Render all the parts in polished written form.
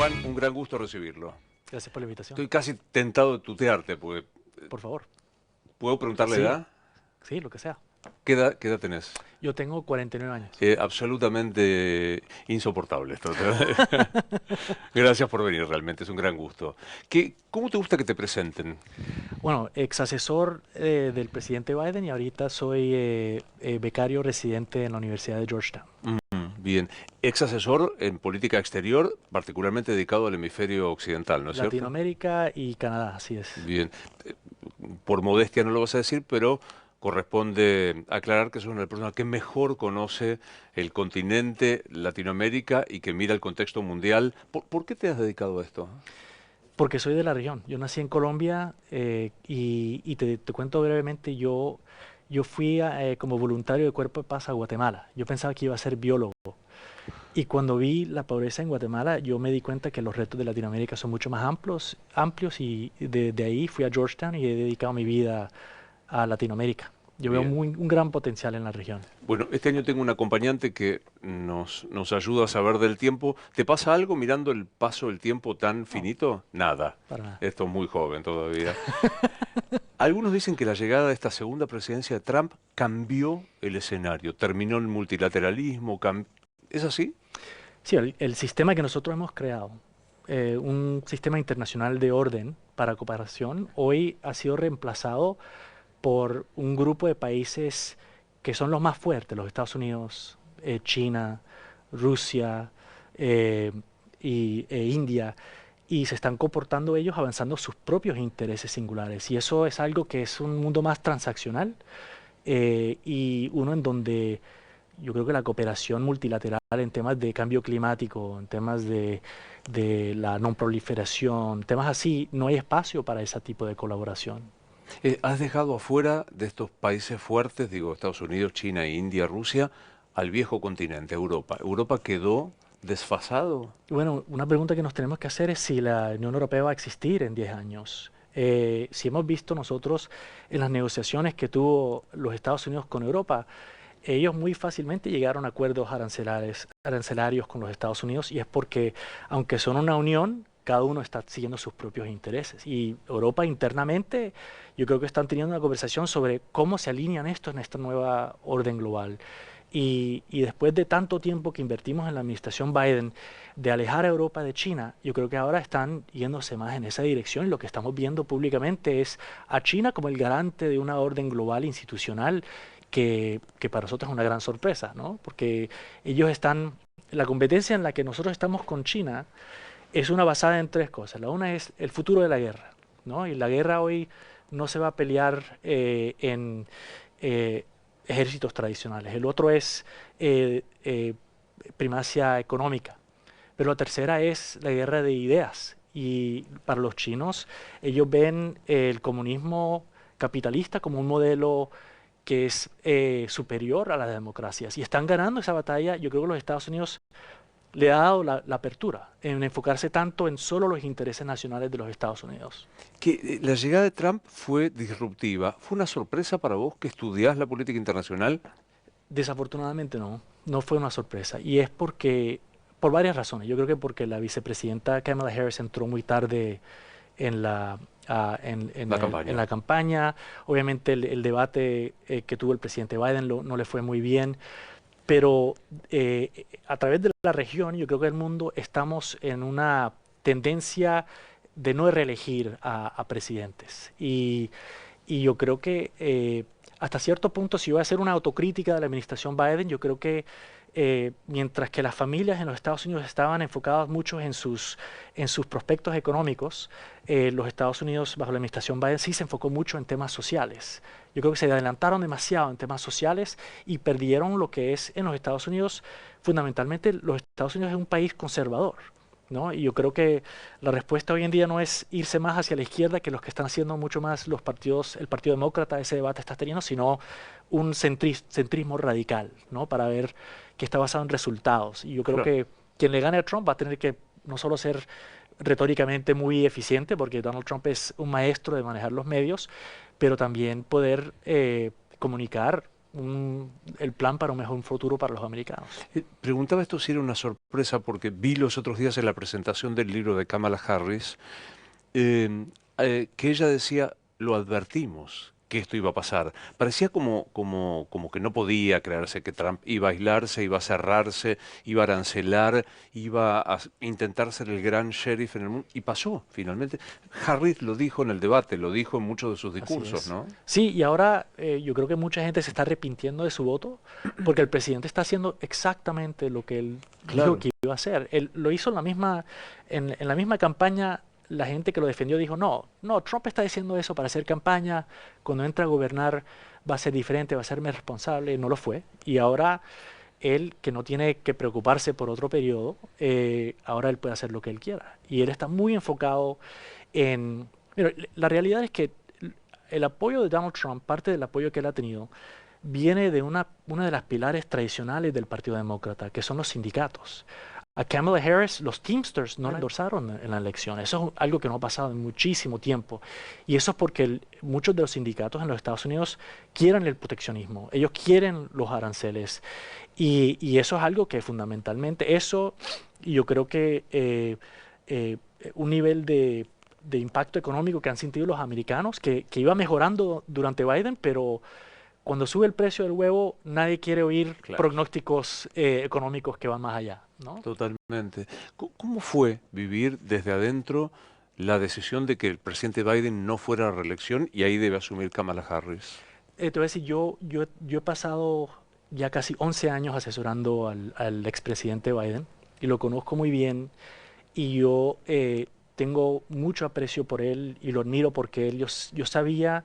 Juan, un gran gusto recibirlo. Gracias por la invitación. Estoy casi tentado de tutearte, porque Por favor. ¿puedo preguntarle Sí, edad? sí, lo que sea. ¿Qué edad tenés? Yo tengo 49 años. Absolutamente insoportable esto. Gracias por venir, realmente es un gran gusto. ¿Cómo te gusta que te presenten? Bueno, ex asesor del presidente Biden y ahorita soy becario residente en la Universidad de Georgetown. Bien, ex asesor en política exterior, particularmente dedicado al hemisferio occidental, ¿no es cierto? Latinoamérica y Canadá, así es. Bien, eh, por modestia no lo vas a decir, pero corresponde aclarar que sos una persona que mejor conoce el continente Latinoamérica y que mira el contexto mundial. ¿Por qué te has dedicado a esto? Porque soy de la región. Yo nací en Colombia y te cuento brevemente, yo fui como voluntario de Cuerpo de Paz a Guatemala. Yo pensaba que iba a ser biólogo. Y cuando vi la pobreza en Guatemala, yo me di cuenta que los retos de Latinoamérica son mucho más amplios y de ahí fui a Georgetown y he dedicado mi vida a Latinoamérica. Yo veo Bien. un gran potencial en la región. Bueno, este año tengo un acompañante que nos ayuda a saber del tiempo. ¿Te pasa algo mirando el paso del tiempo tan No, finito? Nada. para nada. Esto es muy joven todavía. Algunos dicen que la llegada de esta segunda presidencia de Trump cambió el escenario, terminó el multilateralismo. ¿Es así? Sí, el sistema que nosotros hemos creado, un sistema internacional de orden para cooperación, hoy ha sido reemplazado por un grupo de países que son los más fuertes, los Estados Unidos, China, Rusia eh, e India, y se están comportando ellos avanzando sus propios intereses singulares. Y eso es algo que es un mundo más transaccional y uno en donde yo creo que la cooperación multilateral en temas de cambio climático, en temas de la no proliferación, temas así, no hay espacio para ese tipo de colaboración. ¿Has dejado afuera de estos países fuertes, digo, Estados Unidos, China, India, Rusia, al viejo continente, Europa? ¿Europa quedó desfasado? Bueno, una pregunta que nos tenemos que hacer es si la Unión Europea va a existir en 10 años. Si hemos visto nosotros en las negociaciones que tuvo los Estados Unidos con Europa, ellos muy fácilmente llegaron a acuerdos arancelarios con los Estados Unidos y es porque, aunque son una unión, cada uno está siguiendo sus propios intereses. Y Europa internamente, yo creo que están teniendo una conversación sobre cómo se alinean estos en esta nueva orden global. Y después de tanto tiempo que invertimos en la administración Biden de alejar a Europa de China, yo creo que ahora están yéndose más en esa dirección. Y lo que estamos viendo públicamente es a China como el garante de una orden global institucional que para nosotros es una gran sorpresa, ¿no? Porque ellos están, la competencia en la que nosotros estamos con China es una basada en tres cosas. La una es el futuro de la guerra, ¿no? Y la guerra hoy no se va a pelear en eh, ejércitos tradicionales. El otro es primacia económica. Pero la tercera es la guerra de ideas. Y para los chinos, ellos ven el comunismo capitalista como un modelo que es superior a las democracias. Y están ganando esa batalla. Yo creo que los Estados Unidos le ha dado la apertura en enfocarse tanto en solo los intereses nacionales de los Estados Unidos. La llegada de Trump fue disruptiva. ¿Fue una sorpresa para vos que estudiás la política internacional? Desafortunadamente no, no fue una sorpresa. Y es porque, por varias razones. Yo creo que porque la vicepresidenta Kamala Harris entró muy tarde en La campaña. la campaña. Obviamente el debate que tuvo el presidente Biden no le fue muy bien. Pero a través de la región, yo creo que el mundo estamos en una tendencia de no reelegir a presidentes. Y yo creo que hasta cierto punto, si voy a hacer una autocrítica de la administración Biden, yo creo que mientras que las familias en los Estados Unidos estaban enfocadas mucho en sus prospectos económicos, los Estados Unidos bajo la administración Biden sí se enfocó mucho en temas sociales. Yo creo que se adelantaron demasiado en temas sociales y perdieron lo que es en los Estados Unidos, fundamentalmente los Estados Unidos es un país conservador. ¿No? Y yo creo que la respuesta hoy en día no es irse más hacia la izquierda, que los que están haciendo mucho más los partidos, el Partido Demócrata, ese debate está teniendo, sino un centrismo radical, ¿no? Para ver que está basado en resultados. Y yo creo Claro. que quien le gane a Trump va a tener que no solo ser retóricamente muy eficiente, porque Donald Trump es un maestro de manejar los medios, pero también poder comunicar el plan para un mejor futuro para los americanos. Preguntaba esto si era una sorpresa porque vi los otros días en la presentación del libro de Kamala Harris que ella decía, lo advertimos que esto iba a pasar. Parecía como que no podía creerse que Trump iba a aislarse, iba a cerrarse, iba a arancelar, iba a intentar ser el gran sheriff en el mundo. Y pasó, finalmente. Harris lo dijo en el debate, lo dijo en muchos de sus Así discursos, es. ¿no? Sí, y ahora yo creo que mucha gente se está arrepintiendo de su voto porque el presidente está haciendo exactamente lo que él dijo Claro. que iba a hacer. Él lo hizo en la misma campaña. La gente que lo defendió dijo, no, no, Trump está diciendo eso para hacer campaña, cuando entra a gobernar va a ser diferente, va a ser más responsable, no lo fue. Y ahora él, que no tiene que preocuparse por otro periodo, ahora él puede hacer lo que él quiera. Y él está muy enfocado en... Mira, la realidad es que el apoyo de Donald Trump, parte del apoyo que él ha tenido, viene de una de las pilares tradicionales del Partido Demócrata, que son los sindicatos. A Kamala Harris, los Teamsters no la endorsaron en la elección. Eso es algo que no ha pasado en muchísimo tiempo. Y eso es porque muchos de los sindicatos en los Estados Unidos quieren el proteccionismo. Ellos quieren los aranceles. Y eso es algo que fundamentalmente, eso, y yo creo que eh, un nivel de impacto económico que han sentido los americanos, que iba mejorando durante Biden, pero cuando sube el precio del huevo, nadie quiere oír Claro. pronósticos económicos que van más allá, ¿no? Totalmente. ¿Cómo fue vivir desde adentro la decisión de que el presidente Biden no fuera a la reelección y ahí debe asumir Kamala Harris? Te voy a decir, yo he pasado ya casi 11 años asesorando al expresidente Biden y lo conozco muy bien y yo tengo mucho aprecio por él y lo admiro porque yo sabía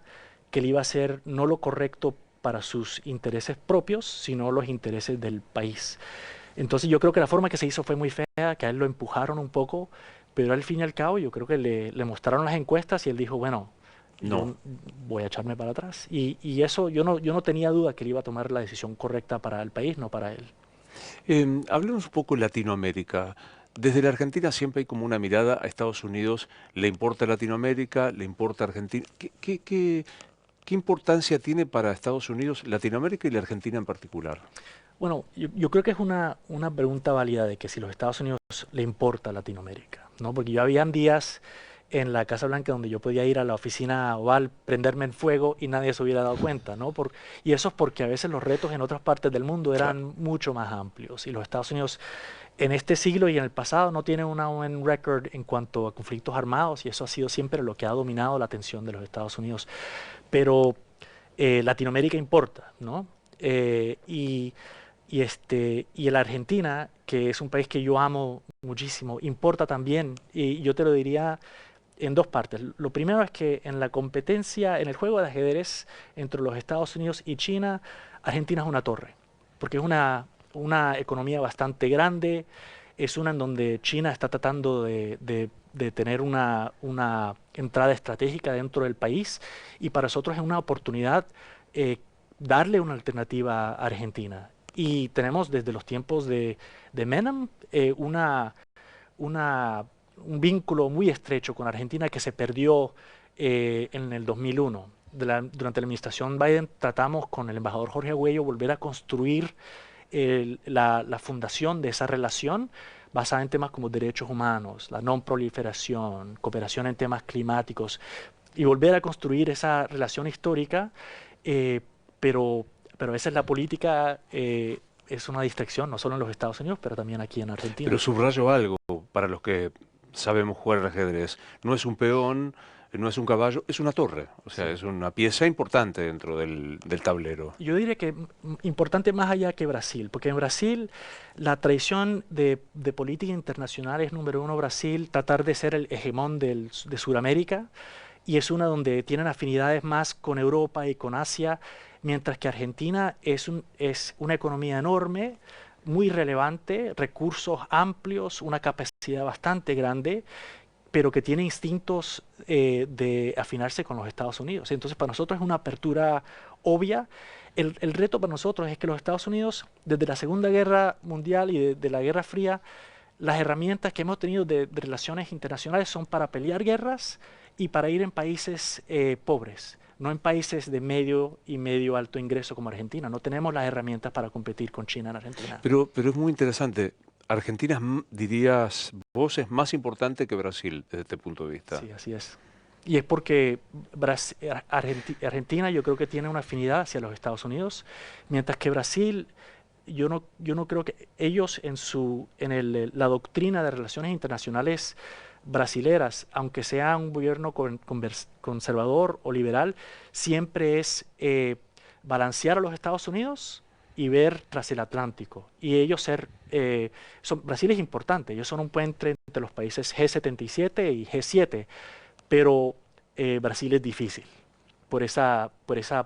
que él iba a hacer no lo correcto para sus intereses propios, sino los intereses del país. Entonces yo creo que la forma que se hizo fue muy fea, que a él lo empujaron un poco, pero al fin y al cabo yo creo que le mostraron las encuestas y él dijo, bueno, No. yo voy a echarme para atrás. Y eso yo no tenía duda que él iba a tomar la decisión correcta para el país, no para él. Hablemos un poco de Latinoamérica. Desde la Argentina siempre hay como una mirada a Estados Unidos. ¿Le importa Latinoamérica? ¿Le importa Argentina? ¿Qué importancia tiene para Estados Unidos Latinoamérica y la Argentina en particular? Bueno, yo creo que es una pregunta válida de que si los Estados Unidos le importa Latinoamérica, ¿no? Porque yo habían días en la Casa Blanca donde yo podía ir a la oficina oval, prenderme en fuego y nadie se hubiera dado cuenta, ¿no? Y eso es porque a veces los retos en otras partes del mundo Claro. eran mucho más amplios y los Estados Unidos en este siglo y en el pasado no tienen una buen récord en cuanto a conflictos armados y eso ha sido siempre lo que ha dominado la atención de los Estados Unidos. Pero Latinoamérica importa, ¿no? Y la Argentina, que es un país que yo amo muchísimo, importa también. Y yo te lo diría en dos partes. Lo primero es que en la competencia, en el juego de ajedrez entre los Estados Unidos y China, Argentina es una torre, porque es una economía bastante grande, es una en donde China está tratando de tener una entrada estratégica dentro del país y para nosotros es una oportunidad eh, darle una alternativa a Argentina. Y tenemos desde los tiempos de Menem una, un vínculo muy estrecho con Argentina que se perdió en el 2001. Durante la administración Biden tratamos con el embajador Jorge Agüello volver a construir la fundación de esa relación basada en temas como derechos humanos, la no proliferación, cooperación en temas climáticos y volver a construir esa relación histórica, eh, pero, pero esa es la política, es una distracción, no solo en los Estados Unidos, pero también aquí en Pero Argentina. subrayo algo para los que sabemos jugar al ajedrez. No es un peón, no es un caballo, es una torre. O sea, Sí. es una pieza importante dentro del tablero. Yo diría que importante más allá que Brasil, porque en Brasil la tradición de política internacional es número uno Brasil, tratar de ser el hegemón de Sudamérica, y es una donde tienen afinidades más con Europa y con Asia, mientras que Argentina es una economía enorme, muy relevante, recursos amplios, una capacidad bastante grande, pero que tiene instintos de afinarse con los Estados Unidos. Entonces, para nosotros es una apertura obvia. El reto para nosotros es que los Estados Unidos, desde la Segunda Guerra Mundial y de la Guerra Fría, las herramientas que hemos tenido de relaciones internacionales son para pelear guerras y para ir en países pobres. no en países de medio y medio alto ingreso como Argentina. No tenemos las herramientas para competir con China en Argentina. Pero es muy interesante. Argentina, dirías vos, es más importante que Brasil desde este punto de vista. Sí, así es. Y es porque Argentina yo creo que tiene una afinidad hacia los Estados Unidos, mientras que Brasil, yo no creo que ellos la doctrina de relaciones internacionales brasileras, aunque sea un gobierno conservador o liberal, siempre es balancear a los Estados Unidos y ver tras el Atlántico. Y ellos Brasil es importante, ellos son un puente entre los países G77 y G7, pero Brasil es difícil por esa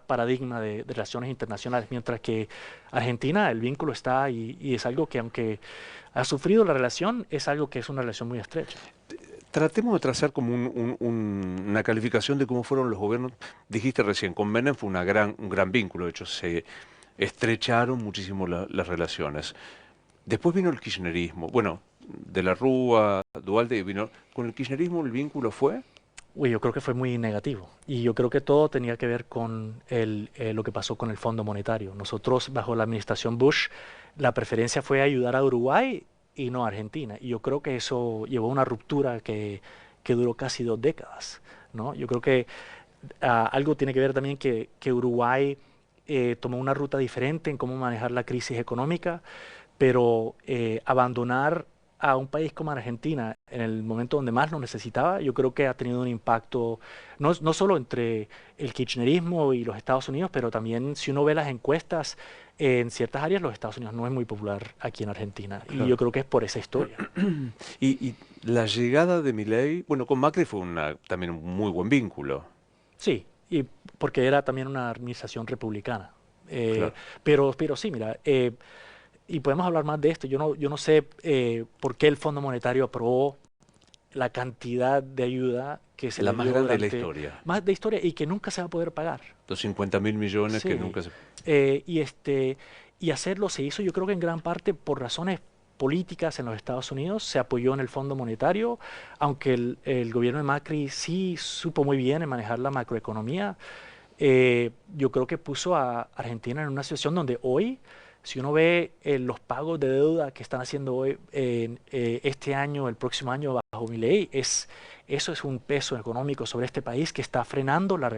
paradigma de relaciones internacionales, mientras que Argentina, el vínculo está y es algo que aunque ha sufrido la relación, es algo que es una relación muy estrecha. Tratemos de trazar como una calificación de cómo fueron los gobiernos. Dijiste recién, con Menem fue un gran vínculo, de hecho se estrecharon muchísimo las relaciones. Después vino el kirchnerismo, bueno, de la Rúa, Dualde, vino. ¿Con el kirchnerismo el vínculo fue? Uy, yo creo que fue muy negativo y yo creo que todo tenía que ver con lo que pasó con el Fondo Monetario. Nosotros, bajo la administración Bush, la preferencia fue ayudar a Uruguay y no a Argentina. Y yo creo que eso llevó a una ruptura que duró casi 2 décadas, ¿no? Yo creo que algo tiene que ver también que Uruguay tomó una ruta diferente en cómo manejar la crisis económica, pero abandonar a un país como Argentina en el momento donde más lo necesitaba, yo creo que ha tenido un impacto no solo entre el kirchnerismo y los Estados Unidos, pero también si uno ve las encuestas, en ciertas áreas los Estados Unidos no es muy popular aquí en Argentina. Y yo Claro. creo que es por esa historia. Y la llegada de Milei, bueno, con Macri fue también un muy buen vínculo. Sí, y porque era también una administración republicana. Eh, Claro. pero sí, mira, y podemos hablar más de esto. Yo no sé por qué el Fondo Monetario aprobó la cantidad de ayuda que se La le más dio grande de la durante historia. más de historia y que nunca se va a poder pagar. Los 50.000 millones que Sí. nunca se... Y hacerlo se hizo, yo creo que en gran parte por razones políticas en los Estados Unidos, se apoyó en el Fondo Monetario, aunque el gobierno de Macri sí supo muy bien en manejar la macroeconomía. Yo creo que puso a Argentina en una situación donde hoy, si uno ve los pagos de deuda que están haciendo hoy, este año, el próximo año bajo Milei, eso es un peso económico sobre este país que está frenando la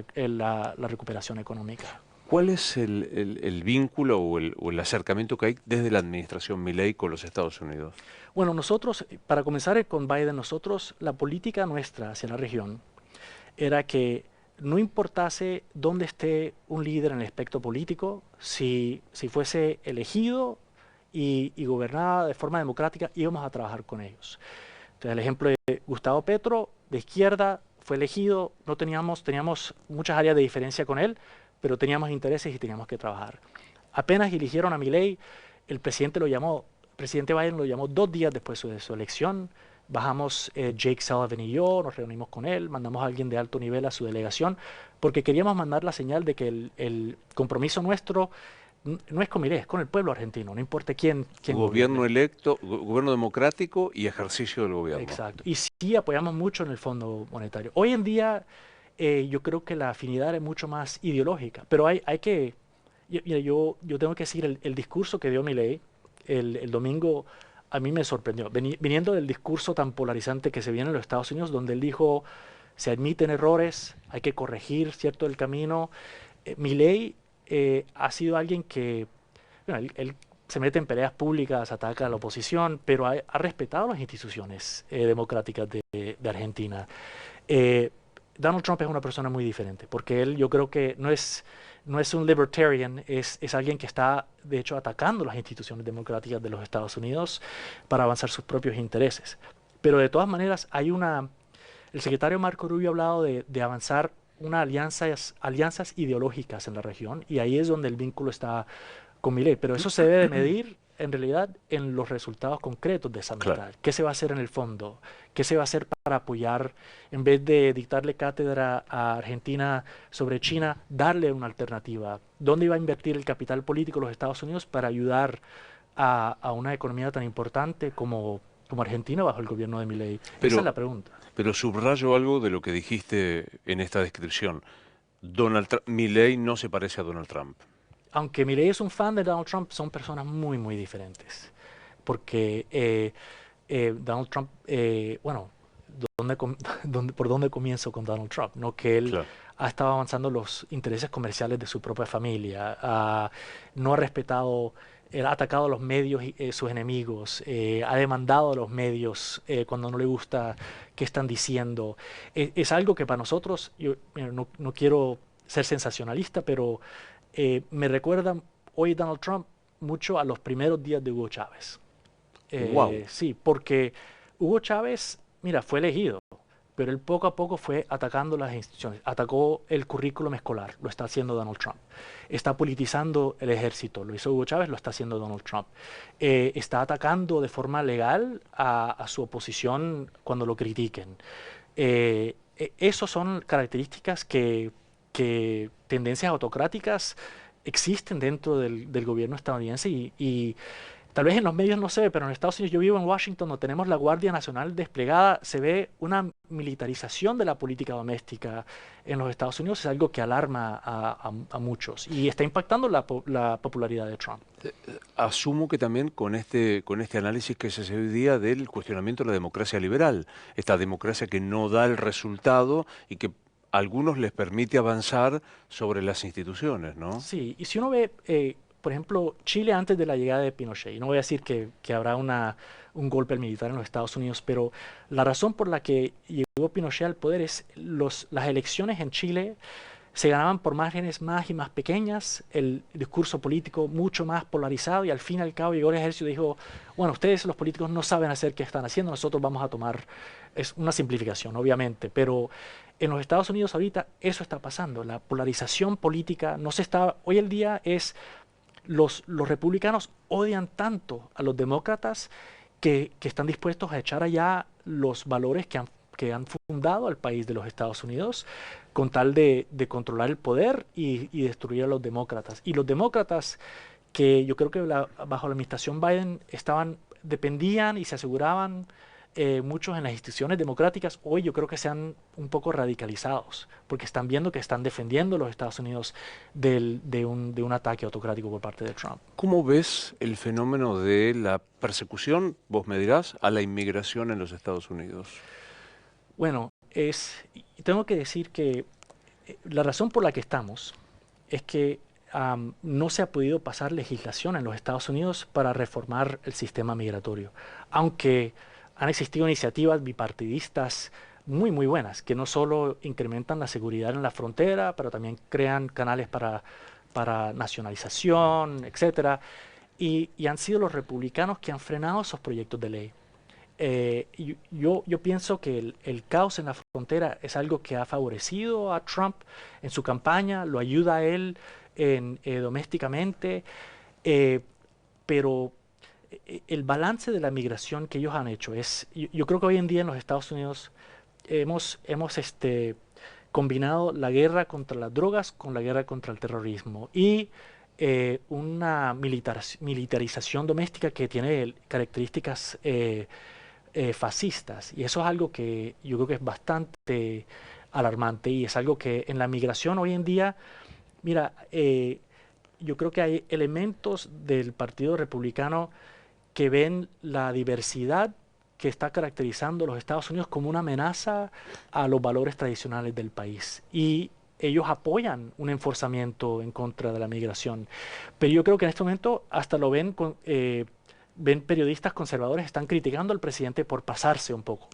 recuperación económica. ¿Cuál es el vínculo o el acercamiento que hay desde la administración Milei con los Estados Unidos? Bueno, nosotros, para comenzar con Biden, la política nuestra hacia la región era que no importase dónde esté un líder en el espectro político, si fuese elegido y gobernada de forma democrática, íbamos a trabajar con ellos. Entonces, el ejemplo de Gustavo Petro, de izquierda, fue elegido, no teníamos muchas áreas de diferencia con él, pero teníamos intereses y teníamos que trabajar. Apenas eligieron a Milei, el presidente Biden lo llamó 2 días después de su elección. Bajamos Jake Sullivan y yo, nos reunimos con él, mandamos a alguien de alto nivel a su delegación, porque queríamos mandar la señal de que el compromiso nuestro no es con Milei, es con el pueblo argentino, no importa quién Gobierno gobierne. electo, gobierno democrático y ejercicio del gobierno. Exacto. Y sí apoyamos mucho en el Fondo Monetario. Hoy en día yo creo que la afinidad es mucho más ideológica, pero hay que, mira, yo tengo que decir, el discurso que dio Milei el domingo a mí me sorprendió. Viniendo del discurso tan polarizante que se viene en los Estados Unidos, donde él dijo, se admiten errores, hay que corregir, ¿cierto?, el camino. Milei ha sido alguien que, bueno, él se mete en peleas públicas, ataca a la oposición, pero ha respetado las instituciones democráticas de Argentina. Eh, Donald Trump es una persona muy diferente, porque él yo creo que no es un libertarian, es alguien que está, de hecho, atacando las instituciones democráticas de los Estados Unidos para avanzar sus propios intereses. Pero de todas maneras, el secretario Marco Rubio ha hablado de avanzar unas alianzas ideológicas en la región, y ahí es donde el vínculo está con Milei, pero eso se debe de medir en realidad en los resultados concretos de esa Claro. amistad. ¿Qué se va a hacer en el fondo? ¿Qué se va a hacer para apoyar, en vez de dictarle cátedra a Argentina sobre China, darle una alternativa? ¿Dónde iba a invertir el capital político de los Estados Unidos para ayudar a una economía tan importante como Argentina bajo el gobierno de Milei? Esa es Pero, la pregunta. pero subrayo algo de lo que dijiste en esta descripción. Milei no se parece a Donald Trump. Aunque Milei es un fan de Donald Trump, son personas muy, muy diferentes. Porque Donald Trump, bueno, ¿por dónde comienzo con Donald Trump? ¿No? Que él Claro. ha estado avanzando los intereses comerciales de su propia familia, no ha respetado, él ha atacado a los medios, sus enemigos, ha demandado a los medios cuando no le gusta qué están diciendo. Es algo que para nosotros, yo mira, no quiero ser sensacionalista, pero me recuerda hoy Donald Trump mucho a los primeros días de Hugo Chávez. Wow. Sí, porque Hugo Chávez, mira, fue elegido, pero él poco a poco fue atacando las instituciones, atacó el currículum escolar, lo está haciendo Donald Trump, está politizando el ejército, lo hizo Hugo Chávez, lo está haciendo Donald Trump, está atacando de forma legal a su oposición cuando lo critiquen. Esas son características que tendencias autocráticas existen dentro del gobierno estadounidense y tal vez en los medios no se ve, pero en Estados Unidos, yo vivo en Washington, donde tenemos la Guardia Nacional desplegada, se ve una militarización de la política doméstica en los Estados Unidos, es algo que alarma a muchos y está impactando la popularidad de Trump. Asumo que también con este análisis que se hace hoy día del cuestionamiento de la democracia liberal, esta democracia que no da el resultado y que a algunos les permite avanzar sobre las instituciones, ¿no? Sí, y si uno ve, por ejemplo, Chile antes de la llegada de Pinochet, y no voy a decir que habrá un golpe militar en los Estados Unidos, pero la razón por la que llegó Pinochet al poder es las elecciones en Chile se ganaban por márgenes más y más pequeñas, el discurso político mucho más polarizado y al fin y al cabo llegó el ejército y dijo, bueno, ustedes los políticos no saben hacer qué están haciendo, nosotros vamos a tomar, es una simplificación obviamente, pero en los Estados Unidos ahorita eso está pasando, la polarización política no se está, hoy el día es, los republicanos odian tanto a los demócratas que están dispuestos a echar allá los valores que han fundado al país de los Estados Unidos con tal de controlar el poder y destruir a los demócratas. Y los demócratas que yo creo que bajo la administración Biden dependían y se aseguraban muchos en las instituciones democráticas, hoy yo creo que se han un poco radicalizados, porque están viendo que están defendiendo a los Estados Unidos de un ataque autocrático por parte de Trump. ¿Cómo ves el fenómeno de la persecución, vos me dirás, a la inmigración en los Estados Unidos? Bueno, tengo que decir que la razón por la que estamos es que no se ha podido pasar legislación en los Estados Unidos para reformar el sistema migratorio, aunque han existido iniciativas bipartidistas muy, muy buenas, que no solo incrementan la seguridad en la frontera, pero también crean canales para nacionalización, etcétera, y han sido los republicanos que han frenado esos proyectos de ley. Yo pienso que el caos en la frontera es algo que ha favorecido a Trump en su campaña, lo ayuda a él domésticamente, eh, pero el balance de la migración que ellos han hecho yo creo que hoy en día en los Estados Unidos hemos combinado la guerra contra las drogas con la guerra contra el terrorismo y una militarización doméstica que tiene características fascistas. Y eso es algo que yo creo que es bastante alarmante y es algo que en la migración hoy en día, mira, yo creo que hay elementos del Partido Republicano que ven la diversidad que está caracterizando a los Estados Unidos como una amenaza a los valores tradicionales del país. Y ellos apoyan un enforzamiento en contra de la migración. Pero yo creo que en este momento hasta lo ven periodistas conservadores están criticando al presidente por pasarse un poco,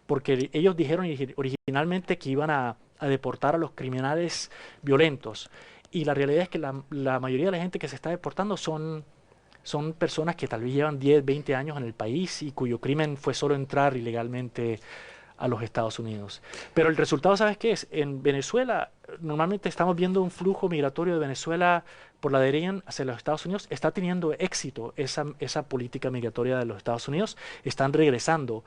porque ellos dijeron originalmente que iban a deportar a los criminales violentos y la realidad es que la mayoría de la gente que se está deportando son personas que tal vez llevan 10, 20 años en el país y cuyo crimen fue solo entrar ilegalmente a los Estados Unidos. Pero el resultado, ¿sabes qué es? En Venezuela, normalmente estamos viendo un flujo migratorio de Venezuela por la derecha hacia los Estados Unidos. Está teniendo éxito esa política migratoria de los Estados Unidos. Están regresando,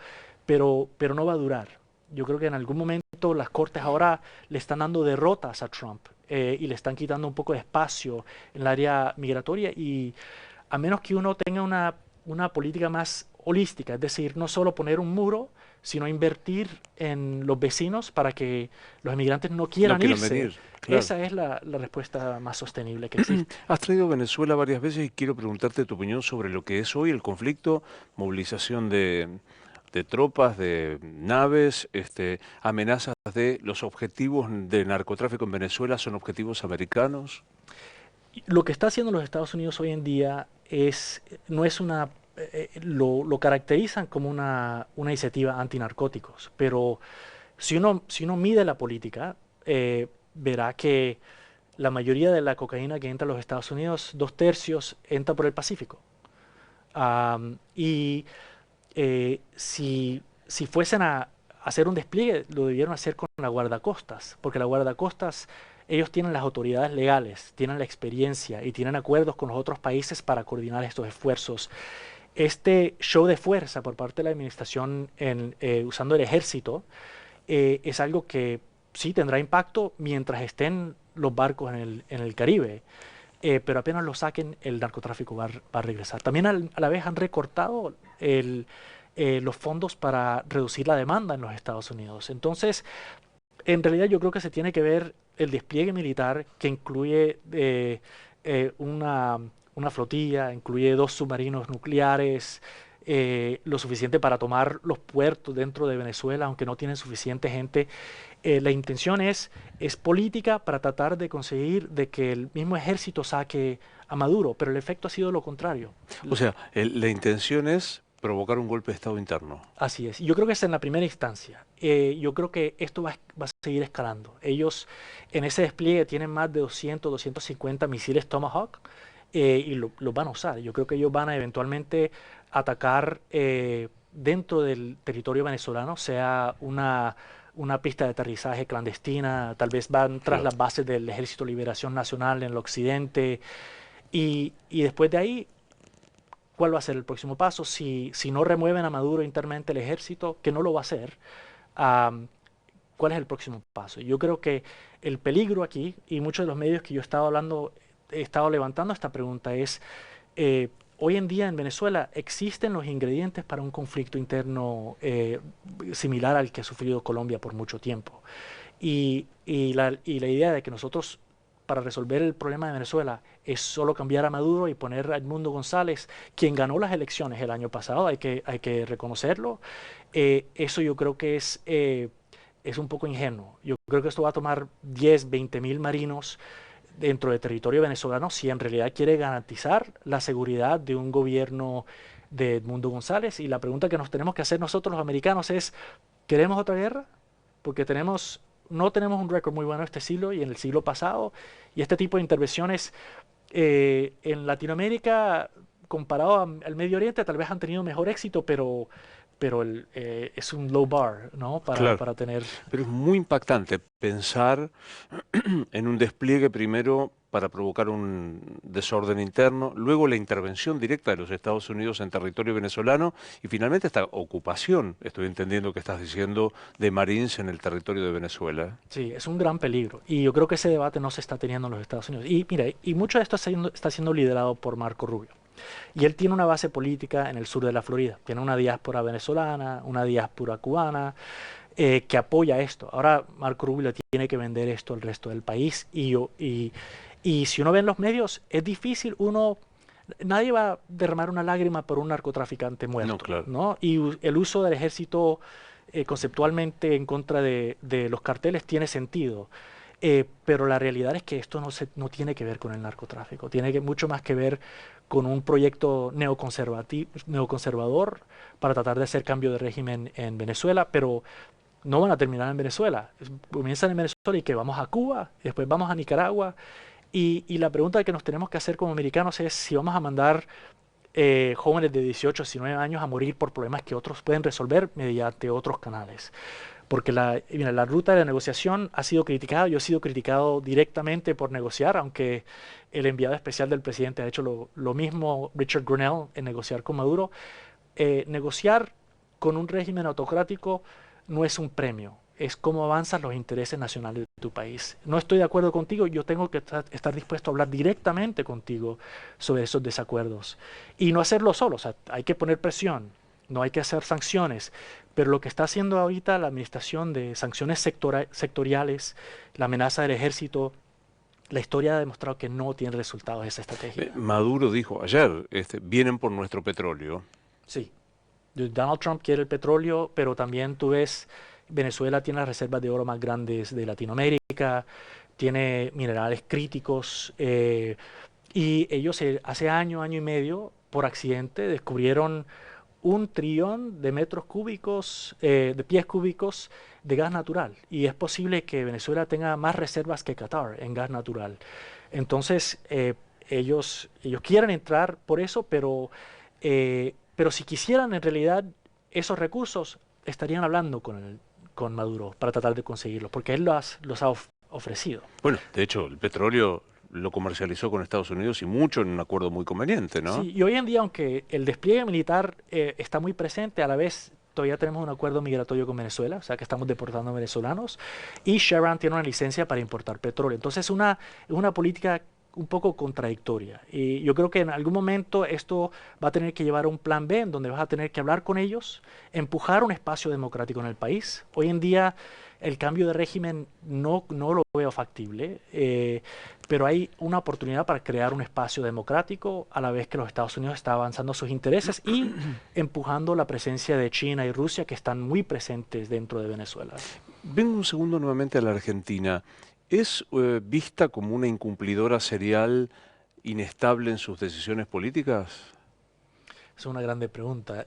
pero no va a durar. Yo creo que en algún momento las cortes ahora le están dando derrotas a Trump y le están quitando un poco de espacio en el área migratoria y a menos que uno tenga una política más holística, es decir, no solo poner un muro, sino invertir en los vecinos para que los inmigrantes no No quieran quiero irse. venir, claro. Esa es la respuesta más sostenible que existe. Has traído Venezuela varias veces y quiero preguntarte tu opinión sobre lo que es hoy el conflicto, movilización de tropas, de naves, amenazas de los objetivos de narcotráfico en Venezuela son objetivos americanos. Lo que está haciendo los Estados Unidos hoy en día no es lo caracterizan como una iniciativa antinarcóticos, pero si uno mide la política, verá que la mayoría de la cocaína que entra a los Estados Unidos, 2/3 entra por el Pacífico. Y si fuesen a hacer un despliegue, lo debieron hacer con la guardacostas, porque la guardacostas, ellos tienen las autoridades legales, tienen la experiencia y tienen acuerdos con los otros países para coordinar estos esfuerzos. Este show de fuerza por parte de la administración usando el ejército es algo que sí tendrá impacto mientras estén los barcos en el Caribe, pero apenas lo saquen, el narcotráfico va a regresar. También a la vez han recortado los fondos para reducir la demanda en los Estados Unidos. Entonces, en realidad yo creo que se tiene que ver el despliegue militar que incluye una flotilla, incluye 2 submarinos nucleares, lo suficiente para tomar los puertos dentro de Venezuela, aunque no tienen suficiente gente. La intención es política para tratar de conseguir de que el mismo ejército saque a Maduro, pero el efecto ha sido lo contrario. O sea, la intención es provocar un golpe de Estado interno. Así es. Yo creo que es en la primera instancia. Yo creo que esto va a seguir escalando. Ellos en ese despliegue tienen más de 200, 250 misiles Tomahawk y los van a usar. Yo creo que ellos van a eventualmente atacar dentro del territorio venezolano, sea una pista de aterrizaje clandestina, tal vez van tras Claro. las bases del Ejército de Liberación Nacional en el occidente y después de ahí cuál va a ser el próximo paso. Si no remueven a Maduro internamente el ejército, que no lo va a hacer, um, ¿cuál es el próximo paso? Yo creo que el peligro aquí, y muchos de los medios que yo he estado hablando, he estado levantando esta pregunta, es, hoy en día en Venezuela existen los ingredientes para un conflicto interno similar al que ha sufrido Colombia por mucho tiempo. Y la idea de que nosotros para resolver el problema de Venezuela es solo cambiar a Maduro y poner a Edmundo González, quien ganó las elecciones el año pasado, hay que reconocerlo. Eso yo creo que es un poco ingenuo. Yo creo que esto va a tomar 10, 20 mil marinos dentro del territorio venezolano si en realidad quiere garantizar la seguridad de un gobierno de Edmundo González. Y la pregunta que nos tenemos que hacer nosotros los americanos es, ¿queremos otra guerra? Porque no tenemos un récord muy bueno este siglo y en el siglo pasado, y este tipo de intervenciones en Latinoamérica, comparado al Medio Oriente, tal vez han tenido mejor éxito, pero es un low bar, ¿no? Claro. Para tener... Pero es muy impactante pensar en un despliegue primero para provocar un desorden interno, luego la intervención directa de los Estados Unidos en territorio venezolano y finalmente esta ocupación, estoy entendiendo que estás diciendo, de Marines en el territorio de Venezuela. Sí, es un gran peligro. Y yo creo que ese debate no se está teniendo en los Estados Unidos. Y mira, y mucho de esto está siendo liderado por Marco Rubio. Y él tiene una base política en el sur de la Florida. Tiene una diáspora venezolana, una diáspora cubana, que apoya esto. Ahora Marco Rubio le tiene que vender esto al resto del país. Y si uno ve en los medios, es difícil, nadie va a derramar una lágrima por un narcotraficante No, muerto, claro. ¿no? Y el uso del ejército conceptualmente en contra de los carteles tiene sentido. Pero la realidad es que esto no tiene que ver con el narcotráfico, mucho más que ver con un proyecto neoconservador para tratar de hacer cambio de régimen en Venezuela, pero no van a terminar en Venezuela. Comienzan en Venezuela y que vamos a Cuba, y después vamos a Nicaragua. Y la pregunta que nos tenemos que hacer como americanos es si vamos a mandar jóvenes de 18 a 19 años a morir por problemas que otros pueden resolver mediante otros canales. Porque mira, la ruta de la negociación ha sido criticada, yo he sido criticado directamente por negociar, aunque el enviado especial del presidente ha hecho lo mismo, Richard Grenell, en negociar con Maduro. Negociar con un régimen autocrático no es un premio, es cómo avanzan los intereses nacionales de tu país. No estoy de acuerdo contigo, yo tengo que estar dispuesto a hablar directamente contigo sobre esos desacuerdos. Y no hacerlo solo, o sea, hay que poner presión, no hay que hacer sanciones. Pero lo que está haciendo ahorita la administración de sanciones sectoriales, la amenaza del ejército, la historia ha demostrado que no tiene resultados esa estrategia. Maduro dijo ayer, vienen por nuestro petróleo. Sí, Donald Trump quiere el petróleo, pero también tú ves, Venezuela tiene las reservas de oro más grandes de Latinoamérica, tiene minerales críticos, y ellos hace año y medio, por accidente, descubrieron 1 trillón de metros cúbicos, de pies cúbicos de gas natural. Y es posible que Venezuela tenga más reservas que Qatar en gas natural. Entonces, ellos quieren entrar por eso, pero si quisieran en realidad esos recursos, estarían hablando con Maduro para tratar de conseguirlos, porque él los ha ofrecido. Bueno, de hecho, el petróleo lo comercializó con Estados Unidos y mucho en un acuerdo muy conveniente, ¿no? Sí, y hoy en día, aunque el despliegue militar está muy presente, a la vez todavía tenemos un acuerdo migratorio con Venezuela, o sea que estamos deportando venezolanos, y Chevron tiene una licencia para importar petróleo. Entonces es una política un poco contradictoria. Y yo creo que en algún momento esto va a tener que llevar a un plan B, en donde vas a tener que hablar con ellos, empujar un espacio democrático en el país. Hoy en día el cambio de régimen no lo veo factible, pero hay una oportunidad para crear un espacio democrático a la vez que los Estados Unidos están avanzando sus intereses y empujando la presencia de China y Rusia, que están muy presentes dentro de Venezuela. Vengo un segundo nuevamente a la Argentina. ¿Es vista como una incumplidora serial, inestable en sus decisiones políticas? Es una grande pregunta.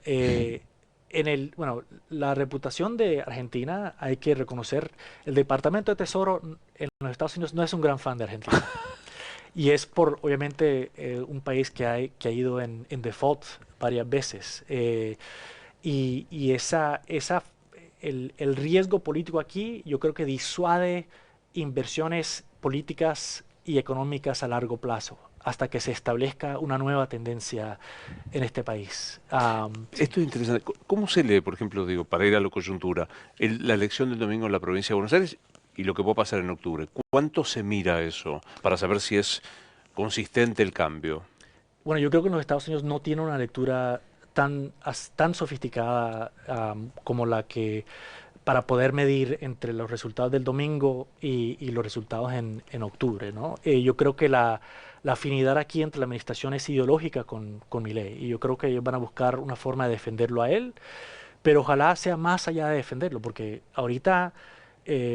Bueno, la reputación de Argentina, hay que reconocer, el Departamento de Tesoro en los Estados Unidos no es un gran fan de Argentina. Y es por, obviamente, un país que ha ido en default varias veces. Y el riesgo político aquí, yo creo que disuade inversiones políticas y económicas a largo plazo, hasta que se establezca una nueva tendencia en este país. Sí. Esto es interesante. ¿Cómo se lee, por ejemplo, digo, para ir a la coyuntura, la elección del domingo en la provincia de Buenos Aires y lo que va a pasar en octubre? ¿Cuánto se mira eso para saber si es consistente el cambio? Bueno, yo creo que en los Estados Unidos no tiene una lectura tan sofisticada como la que para poder medir entre los resultados del domingo y los resultados en octubre, ¿no? Yo creo que la afinidad aquí entre la administración es ideológica con Milei, y yo creo que ellos van a buscar una forma de defenderlo a él, pero ojalá sea más allá de defenderlo, porque ahorita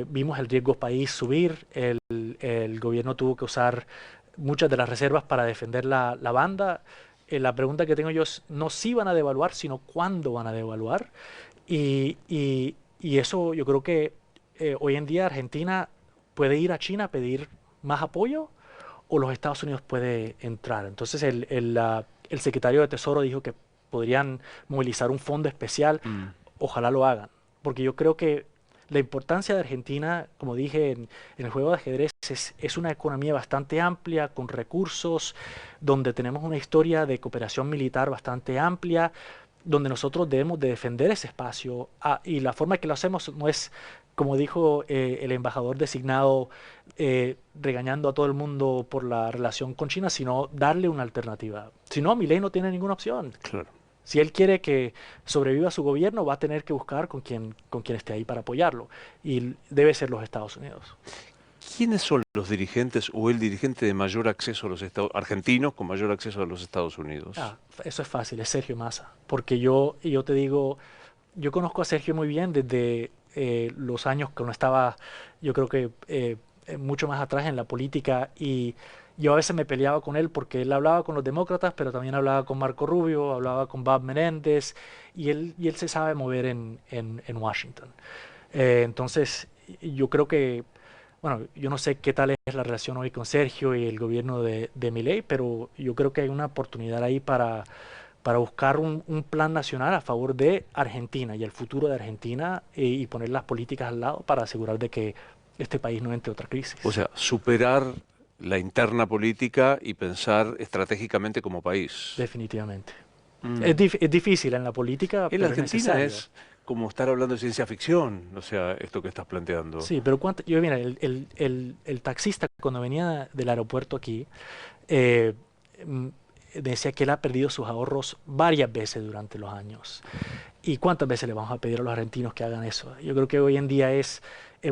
vimos el riesgo país subir, el gobierno tuvo que usar muchas de las reservas para defender la banda. La pregunta que tengo yo es no si van a devaluar, sino cuándo van a devaluar. Y eso yo creo que hoy en día Argentina puede ir a China a pedir más apoyo, o los Estados Unidos puede entrar. Entonces el secretario de Tesoro dijo que podrían movilizar un fondo especial. Mm. Ojalá lo hagan, porque yo creo que la importancia de Argentina, como dije en el juego de ajedrez, es una economía bastante amplia, con recursos, donde tenemos una historia de cooperación militar bastante amplia, donde nosotros debemos de defender ese espacio. Y la forma que lo hacemos no es, como dijo el embajador designado, regañando a todo el mundo por la relación con China, sino darle una alternativa. Si no, Milei no tiene ninguna opción. Claro. Si él quiere que sobreviva su gobierno, va a tener que buscar con quien esté ahí para apoyarlo. Y debe ser los Estados Unidos. ¿Quiénes son los dirigentes o el dirigente de mayor acceso a los Estados argentinos con mayor acceso a los Estados Unidos? Eso es fácil, es Sergio Massa. Porque yo te digo, yo conozco a Sergio muy bien desde los años que uno estaba, yo creo que mucho más atrás en la política, y yo a veces me peleaba con él porque él hablaba con los demócratas, pero también hablaba con Marco Rubio, hablaba con Bob Menéndez, y él se sabe mover en Washington. Entonces, yo creo que, bueno, yo no sé qué tal es la relación hoy con Sergio y el gobierno de Milei, pero yo creo que hay una oportunidad ahí para buscar un plan nacional a favor de Argentina y el futuro de Argentina, y poner las políticas al lado para asegurar de que este país no entre en otra crisis. O sea, superar la interna política y pensar estratégicamente como país. Definitivamente. Mm. Es difícil en la política, En pero la es Argentina necesario. es como estar hablando de ciencia ficción, o sea, esto que estás planteando. Sí, pero mira, el taxista cuando venía del aeropuerto aquí, eh, mm, decía que él ha perdido sus ahorros varias veces durante los años. ¿Y cuántas veces le vamos a pedir a los argentinos que hagan eso? Yo creo que hoy en día es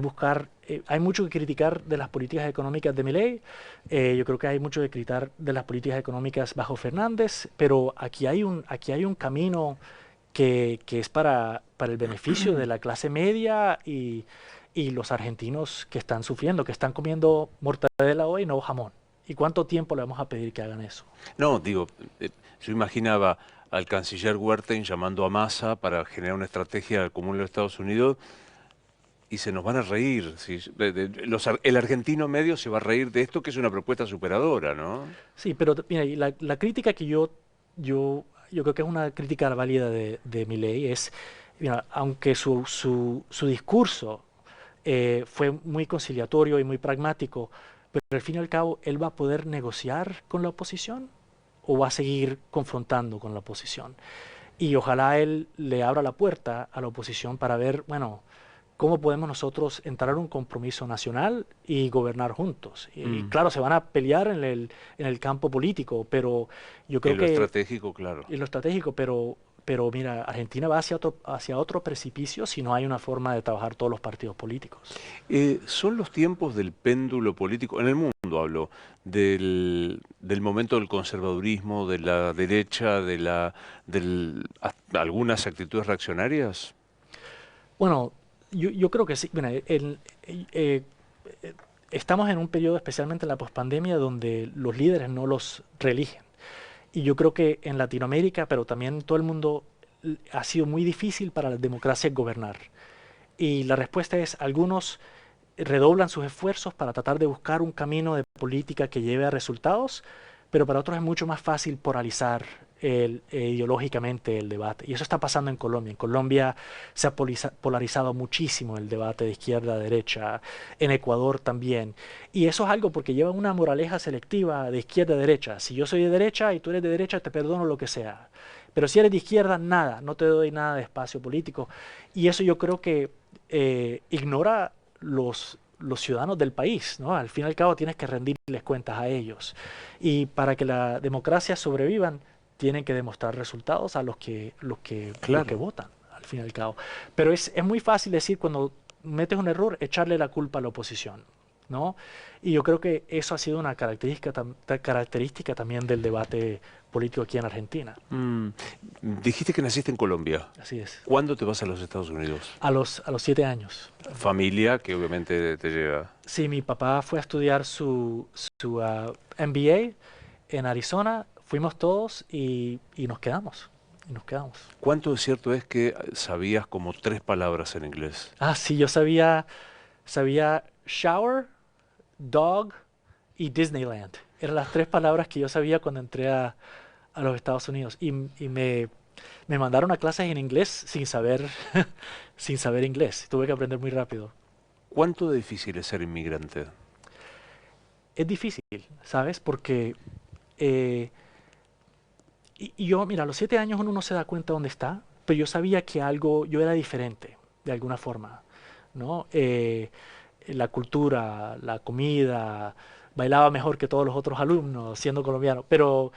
buscar, hay mucho que criticar de las políticas económicas de Milei, yo creo que hay mucho que criticar de las políticas económicas bajo Fernández, pero aquí hay un camino que es para el beneficio de la clase media y los argentinos que están sufriendo, que están comiendo mortadela hoy, no jamón. ¿Y cuánto tiempo le vamos a pedir que hagan eso? No, digo, yo imaginaba al canciller Wertheim llamando a Massa para generar una estrategia común en los Estados Unidos y se nos van a reír. ¿Sí? El argentino medio se va a reír de esto, que es una propuesta superadora, ¿no? Sí, pero mira, y la crítica que yo creo que es una crítica válida de Milei es, mira, aunque su discurso fue muy conciliatorio y muy pragmático, pero al fin y al cabo, ¿él va a poder negociar con la oposición o va a seguir confrontando con la oposición? Y ojalá él le abra la puerta a la oposición para ver, bueno, cómo podemos nosotros entrar en un compromiso nacional y gobernar juntos. Y Mm. claro, se van a pelear en el campo político, pero yo creo En lo que, estratégico, claro. en lo estratégico, pero mira, Argentina va hacia otro precipicio si no hay una forma de trabajar todos los partidos políticos. Son los tiempos del péndulo político, en el mundo hablo, del momento del conservadurismo, de la derecha, algunas actitudes reaccionarias. Bueno, yo creo que sí. Mira, estamos en un periodo, especialmente en la pospandemia, donde los líderes no los reeligen. Y yo creo que en Latinoamérica, pero también en todo el mundo, ha sido muy difícil para las democracias gobernar. Y la respuesta es, algunos redoblan sus esfuerzos para tratar de buscar un camino de política que lleve a resultados, pero para otros es mucho más fácil polarizar ideológicamente el debate. Y eso está pasando en Colombia. En Colombia se ha polarizado muchísimo el debate de izquierda a derecha, en Ecuador también. Y eso es algo porque lleva una moraleja selectiva de izquierda a derecha. Si yo soy de derecha y tú eres de derecha, te perdono lo que sea. Pero si eres de izquierda, nada, no te doy nada de espacio político. Y eso yo creo que ignora los ciudadanos del país, ¿no? Al fin y al cabo tienes que rendirles cuentas a ellos. Y para que la democracia sobrevivan, tienen que demostrar resultados a los que Claro. votan, al fin y al cabo. Pero es muy fácil decir cuando metes un error, echarle la culpa a la oposición, ¿no? Y yo creo que eso ha sido una característica también del debate político aquí en Argentina. Mm, Dijiste que naciste en Colombia. Así es. ¿Cuándo te vas a los Estados Unidos? A los 7 años. Familia que obviamente te lleva. Sí, mi papá fue a estudiar su MBA en Arizona, fuimos todos y nos quedamos. Y nos quedamos. ¿Cuánto de cierto es que sabías como 3 palabras en inglés? Ah, sí, yo sabía shower, dog y Disneyland. Eran las 3 palabras que yo sabía cuando entré a los Estados Unidos. Y me mandaron a clases en inglés sin saber, sin saber inglés. Tuve que aprender muy rápido. ¿Cuánto de difícil es ser inmigrante? Es difícil, ¿sabes? Porque eh, y yo, mira, a los 7 años uno no se da cuenta dónde está, pero yo sabía que yo era diferente, de alguna forma, ¿no? La cultura, la comida, bailaba mejor que todos los otros alumnos, siendo colombiano, pero,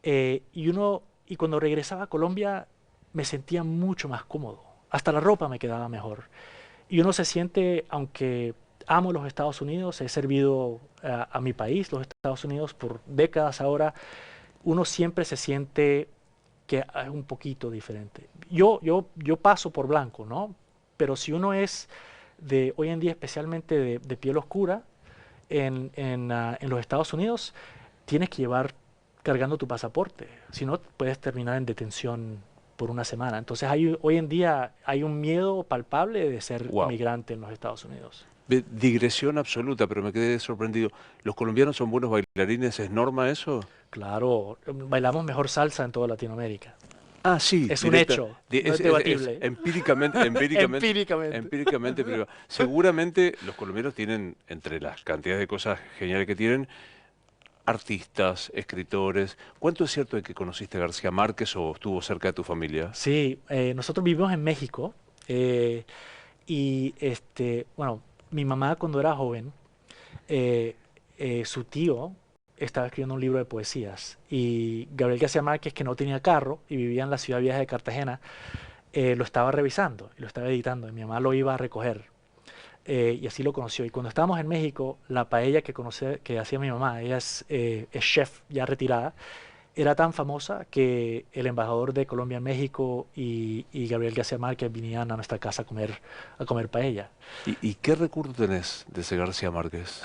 y cuando regresaba a Colombia me sentía mucho más cómodo, hasta la ropa me quedaba mejor. Y uno se siente, aunque amo los Estados Unidos, he servido a mi país, los Estados Unidos, por décadas ahora, uno siempre se siente que es un poquito diferente. Yo paso por blanco, ¿no? Pero si uno es hoy en día especialmente de piel oscura, en los Estados Unidos, tienes que llevar cargando tu pasaporte. Si no, puedes terminar en detención por una semana. Entonces hoy en día hay un miedo palpable de ser Wow. inmigrante en los Estados Unidos. Digresión absoluta, pero me quedé sorprendido. ¿Los colombianos son buenos bailarines? ¿Es norma eso? Claro, bailamos mejor salsa en toda Latinoamérica. Ah, sí, Es un hecho, no es es debatible. Empíricamente. empíricamente, pero seguramente los colombianos tienen, entre las cantidades de cosas geniales que tienen, artistas, escritores. ¿Cuánto es cierto de que conociste a García Márquez o estuvo cerca de tu familia? Sí, nosotros vivimos en México Eh, bueno, mi mamá cuando era joven, eh, su tío estaba escribiendo un libro de poesías y Gabriel García Márquez, que no tenía carro y vivía en la ciudad vieja de Cartagena, lo estaba revisando y lo estaba editando y mi mamá lo iba a recoger. Y así lo conoció. Y cuando estábamos en México, la paella que hacía mi mamá, ella es chef ya retirada, era tan famosa que el embajador de Colombia en México y Gabriel García Márquez vinían a nuestra casa a comer paella. Y qué recuerdo tenés de ese García Márquez?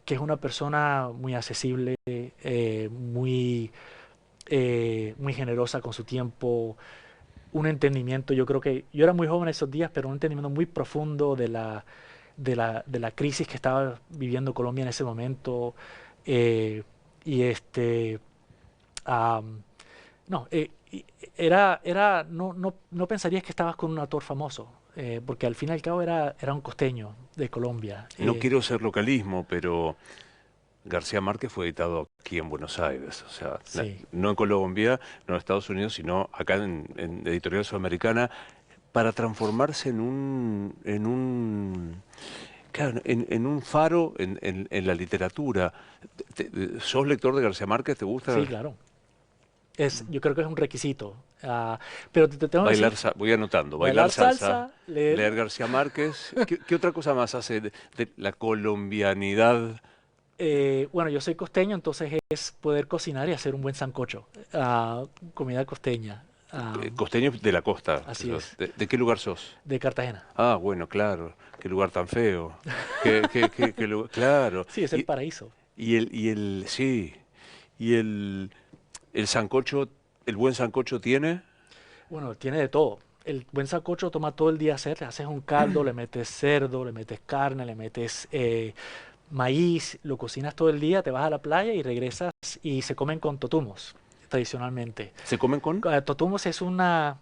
Que es una persona muy accesible, muy generosa con su tiempo, un entendimiento. Yo creo que yo era muy joven esos días, pero un entendimiento muy profundo de la crisis que estaba viviendo Colombia en ese momento. eh, y este, am, no, no pensarías que estabas con un actor famoso, porque al fin y al cabo era un costeño de Colombia. No quiero ser localismo, pero García Márquez fue editado aquí en Buenos Aires, o sea, Sí, no en Colombia, no en Estados Unidos, sino acá en Editorial Sudamericana, para transformarse claro, en un faro en la literatura. ¿Sos lector de García Márquez? ¿Te gusta? sí, claro. Yo creo que es un requisito. Pero te tengo que decir, Voy anotando, bailar bailar salsa, salsa, leer. leer García Márquez. ¿Qué otra cosa más hace de la colombianidad? Bueno, yo soy costeño, entonces es poder cocinar y hacer un buen sancocho. Comida costeña. Costeño de la costa. Así es, ¿De qué lugar sos? de Cartagena. Ah, bueno, claro. Qué lugar tan feo. Claro. Sí, es el paraíso. Sí. Y el sancocho, el buen sancocho tiene. Bueno, tiene de todo. El buen sancocho toma todo el día hacer. Le haces un caldo, le metes cerdo, le metes carne, le metes maíz, lo cocinas todo el día, te vas a la playa y regresas y se comen con totumos, tradicionalmente. ¿Se comen con? Totumos es una,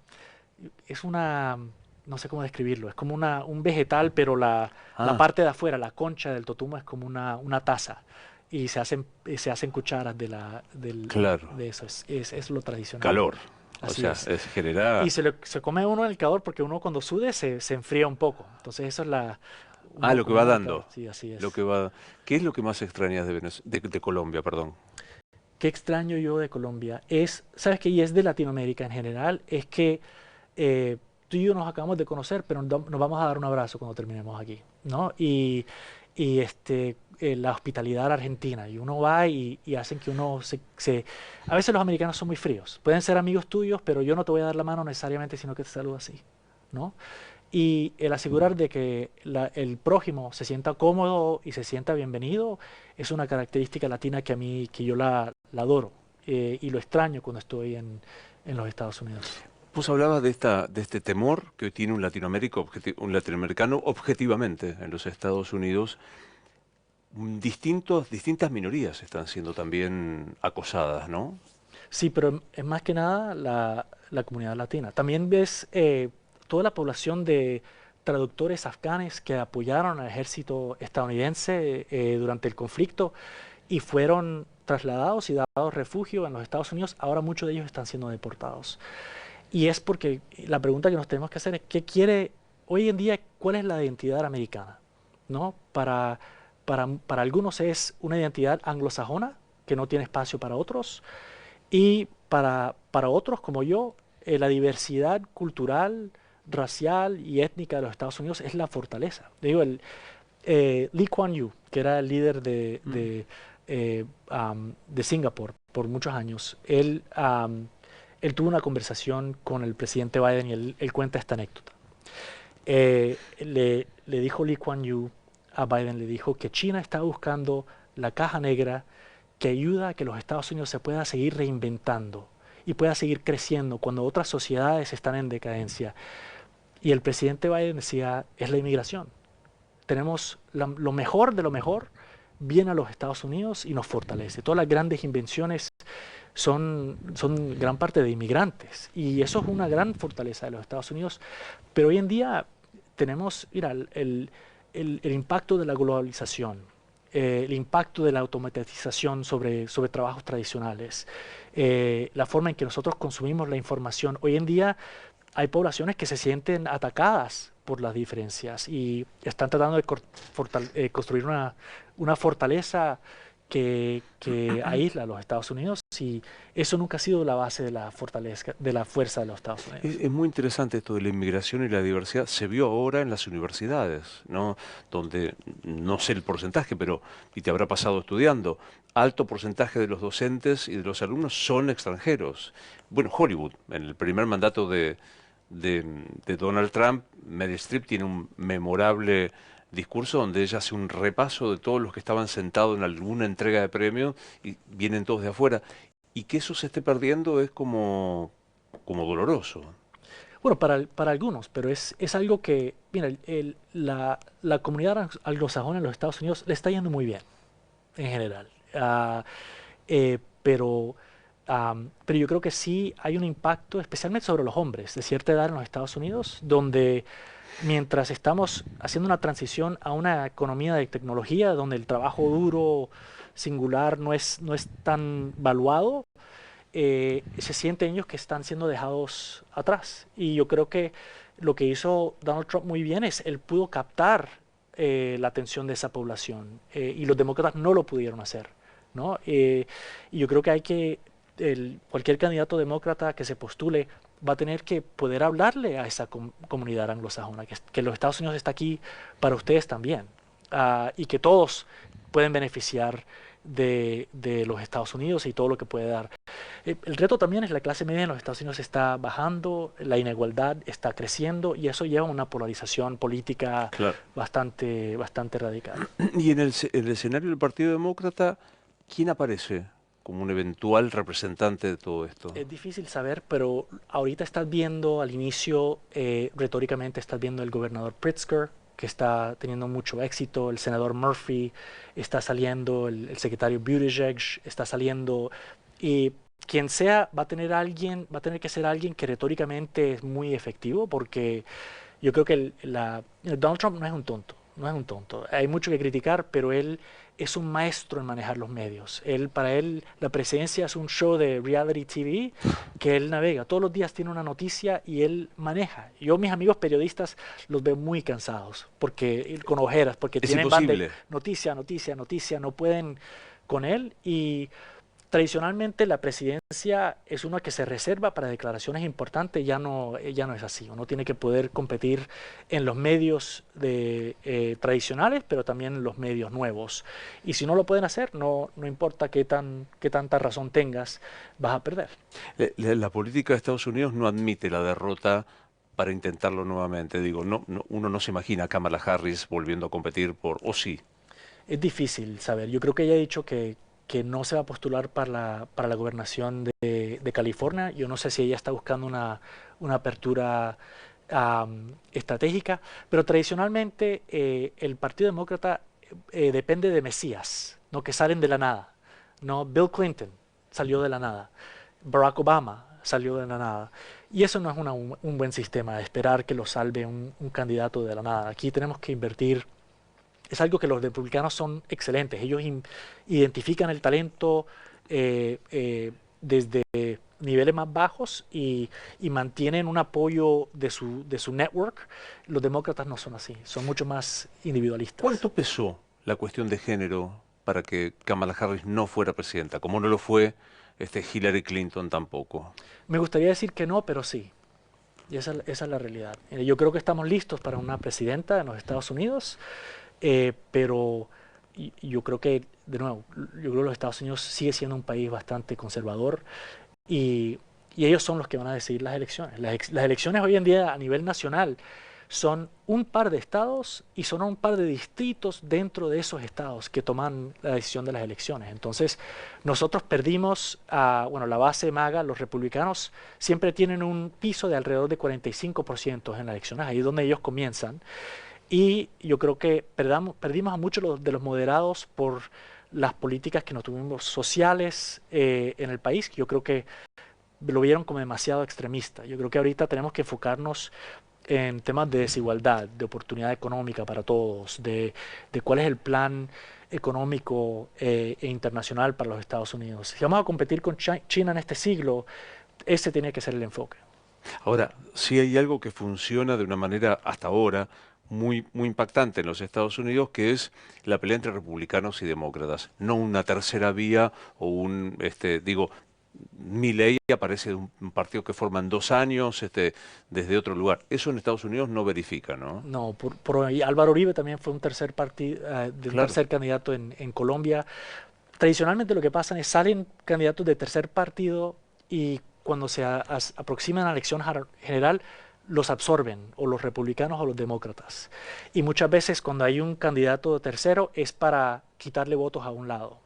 no sé cómo describirlo, es como un vegetal, pero la Ah, parte de afuera, la concha del totumo es como una taza y se hacen cucharas claro. de eso, es lo tradicional. Calor. O Así sea, es. es Y genera. se come uno en el calor porque uno cuando sude se enfría un poco. Entonces eso es Ah, uno lo que va comiendo en el calor. dando. Sí, así Lo es. que va. ¿Qué es lo que más extrañas de Colombia, perdón? Qué extraño yo de Colombia ¿sabes qué? Y es de Latinoamérica en general, es que tú y yo nos acabamos de conocer, pero nos vamos a dar un abrazo cuando terminemos aquí, ¿no? Y la hospitalidad argentina, y uno va y hacen que uno A veces los americanos son muy fríos, pueden ser amigos tuyos, pero yo no te voy a dar la mano necesariamente, sino que te saludo así, ¿no? Y el asegurar de que el prójimo se sienta cómodo y se sienta bienvenido es una característica latina que yo la adoro, y lo extraño cuando estoy en los Estados Unidos. Vos hablabas de este temor que tiene un latinoamericano objetivamente en los Estados Unidos. Distintas minorías están siendo también acosadas, ¿no? Sí, pero es más que nada la comunidad latina. También ves toda la población de traductores afganes que apoyaron al ejército estadounidense durante el conflicto y fueron trasladados y dados refugio en los Estados Unidos. Ahora muchos de ellos están siendo deportados. Y es porque la pregunta que nos tenemos que hacer es, hoy en día, cuál es la identidad americana? ¿No? Para algunos es una identidad anglosajona que no tiene espacio para otros, y para otros como yo, la diversidad cultural, racial y étnica de los Estados Unidos es la fortaleza. Digo, Lee Kuan Yew, que era el líder Mm. de Singapur por muchos años, él tuvo una conversación con el presidente Biden y él cuenta esta anécdota. Le dijo Lee Kuan Yew a Biden, le dijo que China está buscando la caja negra que ayuda a que los Estados Unidos se pueda seguir reinventando y pueda seguir creciendo cuando otras sociedades están en decadencia. Y el presidente Biden decía, es la inmigración. Tenemos lo mejor de lo mejor, viene a los Estados Unidos y nos fortalece. Todas las grandes invenciones son gran parte de inmigrantes y eso es una gran fortaleza de los Estados Unidos. Pero hoy en día tenemos, mira, el impacto de la globalización, el impacto de la automatización sobre trabajos tradicionales, la forma en que nosotros consumimos la información. Hoy en día hay poblaciones que se sienten atacadas por las diferencias y están tratando de construir una fortaleza que aísla a los Estados Unidos y eso nunca ha sido la base de la fortaleza, de la fuerza de los Estados Unidos. Es muy interesante esto de la inmigración y la diversidad. Se vio ahora en las universidades, ¿no? Donde no sé el porcentaje, pero y te habrá pasado estudiando, alto porcentaje de los docentes y de los alumnos son extranjeros. Bueno, Hollywood, en el primer mandato de Donald Trump, Meryl Streep tiene un memorable discurso donde ella hace un repaso de todos los que estaban sentados en alguna entrega de premios y vienen todos de afuera. Y que eso se esté perdiendo es como doloroso. Bueno, para algunos, pero es algo que, mira, la comunidad anglosajona en los Estados Unidos le está yendo muy bien, en general. Pero, pero yo creo que sí hay un impacto, especialmente sobre los hombres de cierta edad en los Estados Unidos, donde mientras estamos haciendo una transición a una economía de tecnología, donde el trabajo duro, singular, no es tan valuado, se sienten ellos que están siendo dejados atrás. Y yo creo que lo que hizo Donald Trump muy bien es él pudo captar la atención de esa población y los demócratas no lo pudieron hacer, ¿no? Y yo creo que cualquier candidato demócrata que se postule va a tener que poder hablarle a esa comunidad anglosajona, que los Estados Unidos está aquí para ustedes también, y que todos pueden beneficiar de los Estados Unidos y todo lo que puede dar. El reto también es la clase media en los Estados Unidos está bajando, la inigualdad está creciendo y eso lleva a una polarización política Claro. bastante radical. Y en el escenario del Partido Demócrata, ¿quién aparece como un eventual representante de todo esto? Es difícil saber, pero ahorita estás viendo al inicio, retóricamente estás viendo el gobernador Pritzker, que está teniendo mucho éxito, el senador Murphy, está saliendo el secretario Buttigieg, está saliendo, y quien sea va a tener que ser alguien que retóricamente es muy efectivo, porque yo creo que Donald Trump no es un tonto, no es un tonto. Hay mucho que criticar, pero él es un maestro en manejar los medios. Para él, la presidencia es un show de reality TV que él navega. Todos los días tiene una noticia y él maneja. Yo, mis amigos periodistas, los veo muy cansados, con ojeras, porque Es tienen van de imposible. noticia, noticia, noticia, no pueden con él. Y tradicionalmente la presidencia es una que se reserva para declaraciones importantes, ya no es así. Uno tiene que poder competir en los medios tradicionales, pero también en los medios nuevos. Y si no lo pueden hacer, no importa qué tanta razón tengas, vas a perder. La política de Estados Unidos no admite la derrota para intentarlo nuevamente. Digo, uno no se imagina a Kamala Harris volviendo a competir o sí. Es difícil saber. Yo creo que ella ha dicho que no se va a postular para la gobernación de California. Yo no sé si ella está buscando una apertura estratégica, pero tradicionalmente el Partido Demócrata depende de mesías, ¿no? Que salen de la nada. ¿No? Bill Clinton salió de la nada, Barack Obama salió de la nada. Y eso no es un buen sistema, esperar que lo salve un candidato de la nada. Aquí tenemos que invertir. Es algo que los republicanos son excelentes. Ellos identifican el talento desde niveles más bajos y mantienen un apoyo de su network. Los demócratas no son así, son mucho más individualistas. ¿Cuánto pesó la cuestión de género para que Kamala Harris no fuera presidenta? Como no lo fue Hillary Clinton tampoco. Me gustaría decir que no, pero sí. Y esa es la realidad. Yo creo que estamos listos para una presidenta en los Estados Unidos. Pero yo creo que, de nuevo, yo creo que los Estados Unidos sigue siendo un país bastante conservador y ellos son los que van a decidir las elecciones. Las elecciones hoy en día a nivel nacional son un par de estados y son un par de distritos dentro de esos estados que toman la decisión de las elecciones. Entonces, nosotros perdimos, bueno, la base MAGA, los republicanos siempre tienen un piso de alrededor de 45% en las elecciones, ahí es donde ellos comienzan. Y yo creo que perdimos a muchos de los moderados por las políticas que no tuvimos sociales en el país. Yo creo que lo vieron como demasiado extremista. Yo creo que ahorita tenemos que enfocarnos en temas de desigualdad, de oportunidad económica para todos, de cuál es el plan económico e internacional para los Estados Unidos. Si vamos a competir con China en este siglo, ese tiene que ser el enfoque. Ahora, sí hay algo que funciona de una manera hasta ahora muy impactante en los Estados Unidos, que es la pelea entre republicanos y demócratas. No una tercera vía o digo, Milei aparece de un partido que forman 2 años, desde otro lugar. Eso en Estados Unidos no verifica, ¿no? No, y Álvaro Uribe también fue un tercer de un Claro, tercer candidato en Colombia. Tradicionalmente lo que pasa es salen candidatos de tercer partido y cuando se aproximan a la elección general los absorben o los republicanos o los demócratas. Y muchas veces cuando hay un candidato tercero es para quitarle votos a un lado.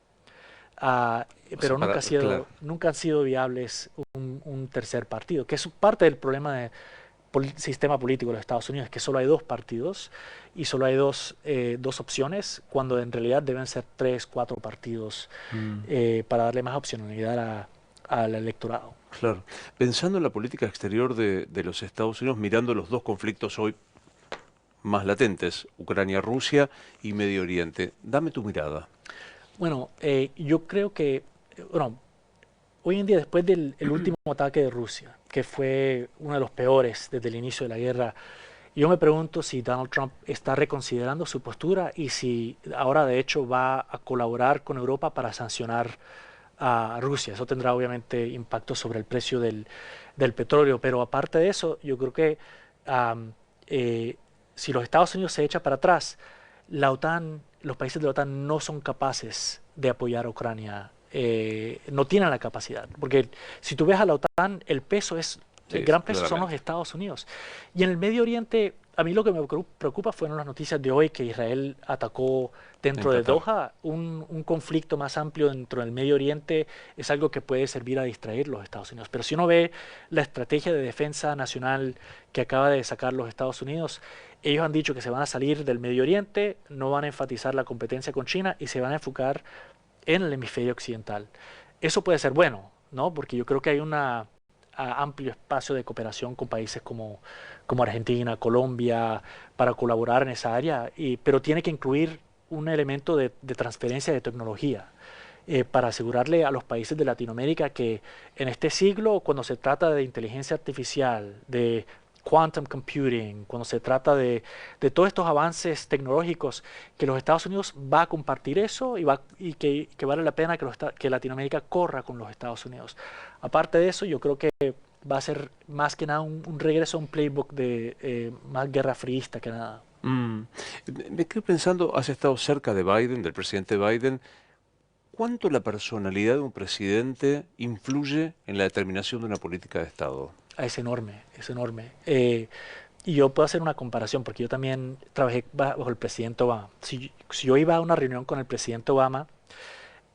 Ah, o sea, pero claro. nunca han sido viables un tercer partido, que es parte del problema del sistema político de los Estados Unidos, que solo hay dos partidos y solo hay dos opciones, cuando en realidad deben ser tres, cuatro partidos Mm. para darle más opcionalidad al electorado. Claro. Pensando en la política exterior de los Estados Unidos, mirando los dos conflictos hoy más latentes, Ucrania-Rusia y Medio Oriente, dame tu mirada. Bueno, yo creo que, bueno, hoy en día, después del el último ataque de Rusia, que fue uno de los peores desde el inicio de la guerra, yo me pregunto si Donald Trump está reconsiderando su postura y si ahora de hecho va a colaborar con Europa para sancionar a Rusia. Eso tendrá obviamente impacto sobre el precio del petróleo, pero aparte de eso, yo creo que am, si los Estados Unidos se echan para atrás, la OTAN, los países de la OTAN no son capaces de apoyar a Ucrania, no tienen la capacidad, porque si tú ves a la OTAN, el Sí, gran peso son los claramente. Estados Unidos. Y en el Medio Oriente, a mí lo que me preocupa fueron las noticias de hoy que Israel atacó En dentro de Qatar. Doha. Un conflicto más amplio dentro del Medio Oriente es algo que puede servir a distraer los Estados Unidos. Pero si uno ve la estrategia de defensa nacional que acaba de sacar los Estados Unidos, ellos han dicho que se van a salir del Medio Oriente, no van a enfatizar la competencia con China y se van a enfocar en el hemisferio occidental. Eso puede ser bueno, ¿no? Porque yo creo que hay amplio espacio de cooperación con países como Argentina, Colombia, para colaborar en esa área, pero tiene que incluir un elemento de transferencia de tecnología para asegurarle a los países de Latinoamérica que en este siglo, cuando se trata de inteligencia artificial, de quantum computing, cuando se trata de todos estos avances tecnológicos, que los Estados Unidos va a compartir eso y que vale la pena que Latinoamérica corra con los Estados Unidos. Aparte de eso, yo creo que va a ser más que nada un regreso a un playbook de más guerra friista que nada. Mm. Me quedo pensando, has estado cerca de Biden, del presidente Biden. ¿Cuánto la personalidad de un presidente influye en la determinación de una política de Estado? Es enorme, es enorme. Y yo puedo hacer una comparación porque yo también trabajé bajo el presidente Obama. Si yo iba a una reunión con el presidente Obama,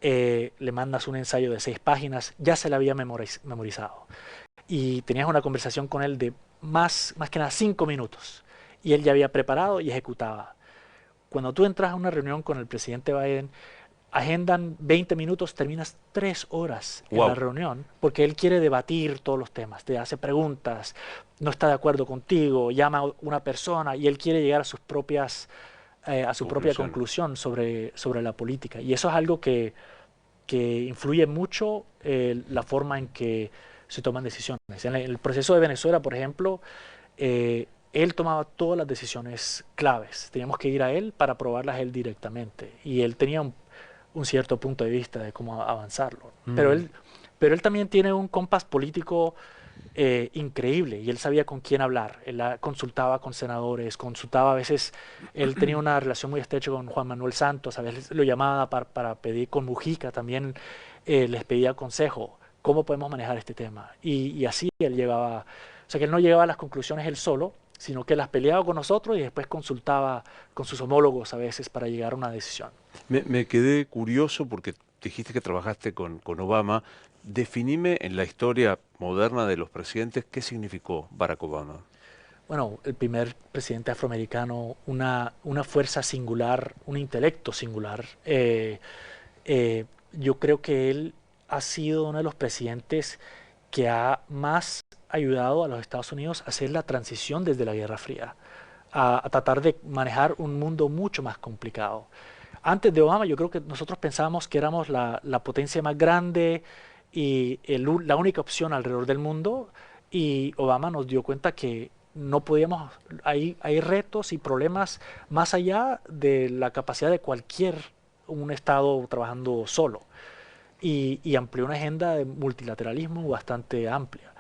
le mandas un ensayo de 6 páginas, ya se la había memorizado. Y tenías una conversación con él de más que nada 5 minutos. Y él ya había preparado y ejecutaba. Cuando tú entras a una reunión con el presidente Biden, agendan 20 minutos, terminas 3 horas en la Wow, reunión, porque él quiere debatir todos los temas, te hace preguntas, no está de acuerdo contigo, llama a una persona y él quiere llegar a su propia conclusiones. conclusión sobre la política. Y eso es algo que influye mucho la forma en que se toman decisiones. En el proceso de Venezuela, por ejemplo, él tomaba todas las decisiones claves. Teníamos que ir a él para aprobarlas él directamente. Y él tenía un cierto punto de vista de cómo avanzarlo. Mm. Pero él también tiene un compás político increíble y él sabía con quién hablar. Él consultaba con senadores, consultaba a veces, él tenía una relación muy estrecha con Juan Manuel Santos, a veces lo llamaba para pedir con Mujica, también les pedía consejo, cómo podemos manejar este tema. Y así él llegaba, o sea que él no llegaba a las conclusiones él solo, sino que las peleaba con nosotros y después consultaba con sus homólogos a veces para llegar a una decisión. Me quedé curioso porque dijiste que trabajaste con Obama. Definime en la historia moderna de los presidentes qué significó Barack Obama. Bueno, el primer presidente afroamericano, una fuerza singular, un intelecto singular. Yo creo que él ha sido uno de los presidentes que ha más ayudado a los Estados Unidos a hacer la transición desde la Guerra Fría, a tratar de manejar un mundo mucho más complicado. Antes de Obama, yo creo que nosotros pensábamos que éramos la potencia más grande y la única opción alrededor del mundo. Y Obama nos dio cuenta que no podíamos, hay retos y problemas más allá de la capacidad de cualquier un estado trabajando solo. Y amplió una agenda de multilateralismo bastante amplia.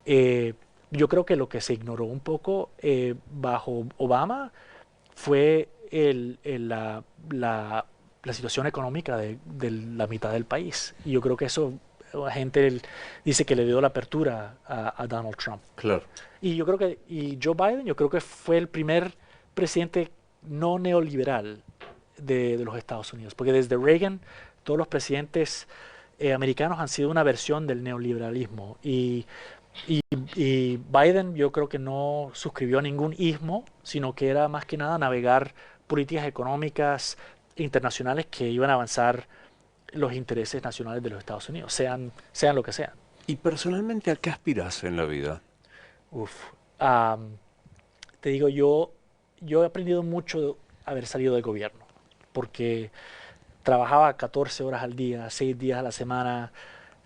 Eh, yo creo que lo que se ignoró un poco bajo Obama fue la situación económica de la mitad del país. Y yo creo que eso, la gente dice que le dio la apertura a Donald Trump. Claro. Y yo creo que, y Joe Biden, yo creo que fue el primer presidente no neoliberal de los Estados Unidos, porque desde Reagan todos los presidentes americanos han sido una versión del neoliberalismo y, y Biden yo creo que no suscribió a ningún ismo, sino que era más que nada navegar políticas económicas internacionales que iban a avanzar los intereses nacionales de los Estados Unidos, sean lo que sean. ¿Y personalmente a qué aspiras en la vida? Uf, am, te digo, yo he aprendido mucho de haber salido del gobierno, porque trabajaba 14 horas al día, 6 días a la semana,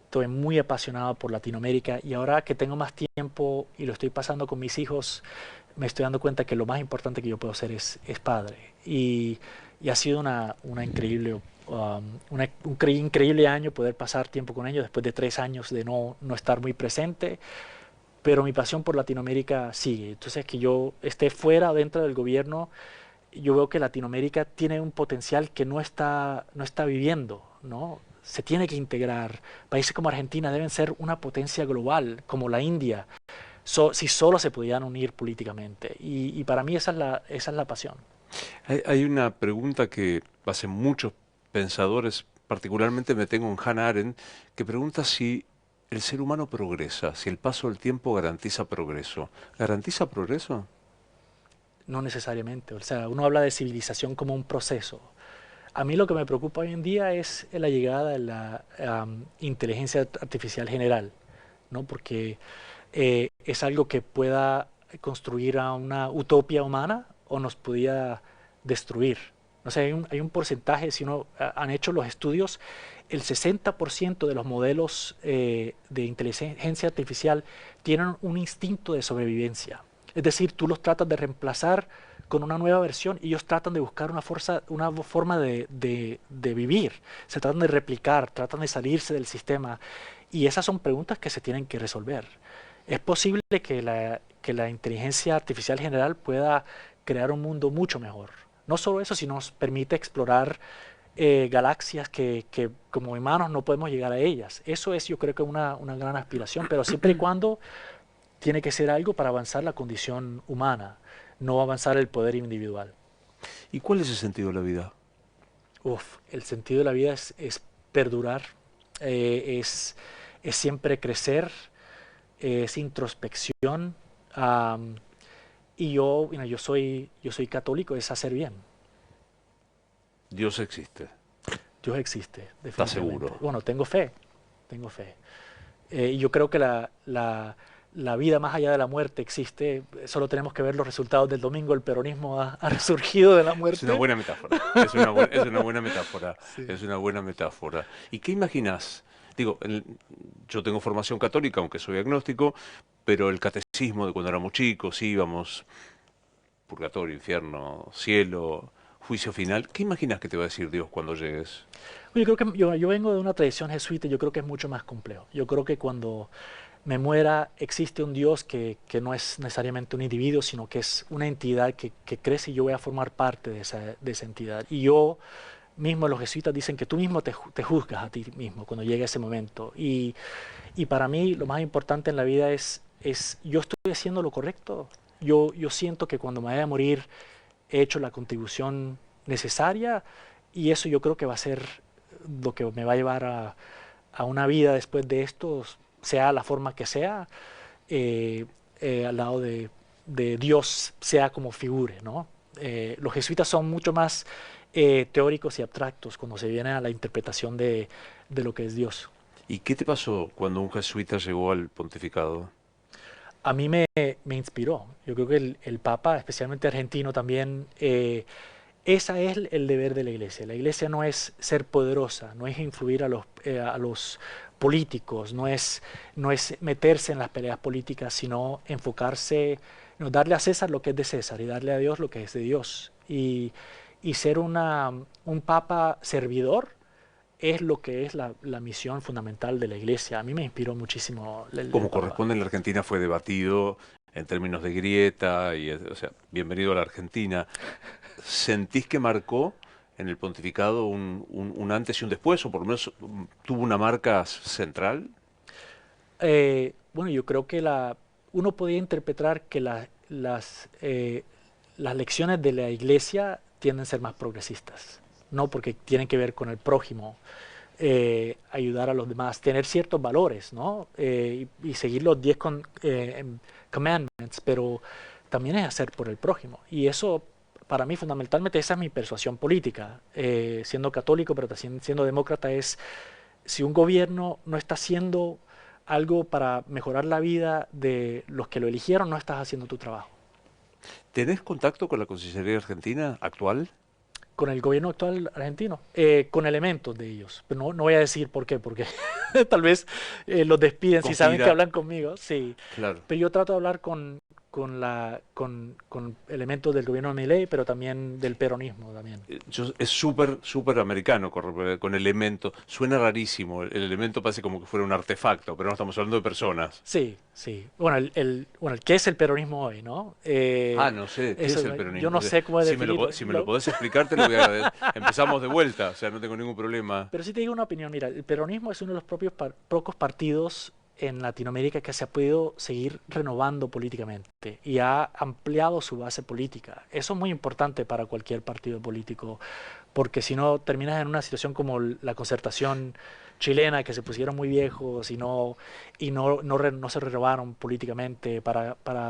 estoy muy apasionado por Latinoamérica y ahora que tengo más tiempo y lo estoy pasando con mis hijos, me estoy dando cuenta que lo más importante que yo puedo hacer es padre. Y ha sido una increíble, increíble año poder pasar tiempo con ellos después de 3 años de no estar muy presente, pero mi pasión por Latinoamérica sigue. Entonces, que yo esté fuera o dentro del gobierno, yo veo que Latinoamérica tiene un potencial que no está viviendo, ¿no? Se tiene que integrar. Países como Argentina deben ser una potencia global, como la India, si solo se pudieran unir políticamente. Y para mí esa es la pasión. Hay una pregunta que hacen muchos pensadores, particularmente me tengo en Hannah Arendt, que pregunta si el ser humano progresa, si el paso del tiempo garantiza progreso. ¿Garantiza progreso? No necesariamente. O sea, uno habla de civilización como un proceso. A mí lo que me preocupa hoy en día es la llegada de la inteligencia artificial general, ¿no? Porque es algo que pueda construir a una utopía humana o nos podía destruir. No sé, hay un porcentaje, si uno han hecho los estudios, el 60% de los modelos de inteligencia artificial tienen un instinto de sobrevivencia. Es decir, tú los tratas de reemplazar con una nueva versión y ellos tratan de buscar una forma de vivir. Se tratan de replicar, tratan de salirse del sistema. Y esas son preguntas que se tienen que resolver. Es posible que la inteligencia artificial general pueda crear un mundo mucho mejor. No solo eso, sino nos permite explorar galaxias que como humanos no podemos llegar a ellas. Eso es, yo creo que una gran aspiración, pero siempre y cuando tiene que ser algo para avanzar la condición humana, no avanzar el poder individual. ¿Y cuál es el sentido de la vida? Uf, el sentido de la vida es perdurar, es siempre crecer, es introspección. am, y yo soy católico, es hacer bien. Dios existe. Dios existe, ¿Estás definitivamente. seguro? Bueno, tengo fe, tengo fe. Y yo creo que la vida más allá de la muerte existe. Solo tenemos que ver los resultados del domingo. El peronismo ha resurgido de la Es una muerte. buena metáfora. Es una buena metáfora. Sí. Es una buena metáfora. ¿Y qué imaginas? Digo, yo tengo formación católica, aunque soy agnóstico, pero el catecismo de cuando éramos chicos, íbamos, purgatorio, infierno, cielo, juicio final. ¿Qué imaginas que te va a decir Dios cuando llegues? Yo creo que yo vengo de una tradición jesuita y yo creo que es mucho más complejo. Yo creo que cuando me muera existe un Dios que no es necesariamente un individuo, sino que es una entidad que crece y yo voy a formar parte de esa entidad. Y yo mismo, los jesuitas dicen que tú mismo te juzgas a ti mismo cuando llega ese momento. Y para mí lo más importante en la vida es yo estoy haciendo lo correcto. Yo siento que cuando me vaya a morir he hecho la contribución necesaria y eso yo creo que va a ser lo que me va a llevar a una vida después de esto, sea la forma que sea, al lado de Dios, sea como figure, ¿no? Los jesuitas son mucho más teóricos y abstractos cuando se viene a la interpretación de lo que es Dios. ¿Y qué te pasó cuando un jesuita llegó al pontificado? A mí me inspiró. Yo creo que el Papa, especialmente argentino también, ese es el deber de la iglesia. La iglesia no es ser poderosa, no es influir a los políticos, no es meterse en las peleas políticas, sino enfocarse, no, darle a César lo que es de César y darle a Dios lo que es de Dios. Y ser un papa servidor es lo que es la misión fundamental de la Iglesia. A mí me inspiró muchísimo el Como Papa. corresponde en la Argentina, fue debatido en términos de grieta, o sea, bienvenido a la Argentina. ¿Sentís que marcó en el pontificado un antes y un después, o por lo menos tuvo una marca central? Bueno, yo creo que uno podía interpretar que las lecciones de la Iglesia tienden a ser más progresistas, ¿no? Porque tienen que ver con el prójimo, ayudar a los demás, tener ciertos valores, ¿no? Y seguir los 10 commandments, pero también es hacer por el prójimo. Y eso, para mí, fundamentalmente, esa es mi persuasión política. Siendo católico, pero también siendo demócrata, es si un gobierno no está haciendo algo para mejorar la vida de los que lo eligieron, no estás haciendo tu trabajo. ¿Tenés contacto con la Cancillería Argentina actual? Con el gobierno actual argentino, con elementos de ellos. Pero no voy a decir por qué, porque tal vez los despiden si saben que Conspira, hablan conmigo. Sí, claro. pero yo trato de hablar con elementos del gobierno de Milei, pero también del peronismo también. Es súper, súper americano con elemento. Suena rarísimo. El elemento parece como que fuera un artefacto, pero no estamos hablando de personas. Sí, sí. Bueno, ¿qué es el peronismo hoy, no? No sé, ¿qué Eso, es el yo peronismo? no O sea, sé cómo definirlo. si me lo podés explicar, te lo voy a agradecer. Empezamos de vuelta, o sea, no tengo ningún problema. Pero sí te digo una opinión, mira, el peronismo es uno de los pocos partidos en Latinoamérica que se ha podido seguir renovando políticamente y ha ampliado su base política. Eso es muy importante para cualquier partido político, porque si no terminas en una situación como la Concertación chilena, que se pusieron muy viejos no se renovaron políticamente.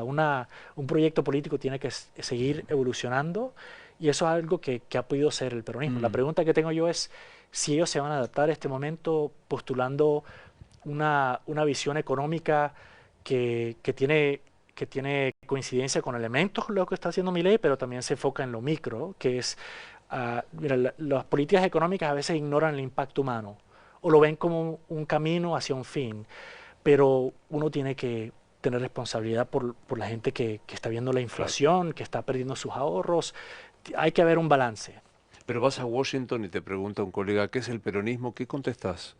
Un proyecto político tiene que seguir evolucionando y eso es algo que ha podido ser el peronismo. La Mm. pregunta que tengo yo es si ellos se van a adaptar a este momento postulando una visión económica que tiene coincidencia con elementos lo que está haciendo Milei, pero también se enfoca en lo micro, que es, mira, las políticas económicas a veces ignoran el impacto humano o lo ven como un camino hacia un fin, pero uno tiene que tener responsabilidad por la gente que está viendo la Claro. inflación, que está perdiendo sus ahorros. Hay que haber un balance. Pero vas a Washington y te pregunta un colega, ¿qué es el peronismo? ¿Qué contestás?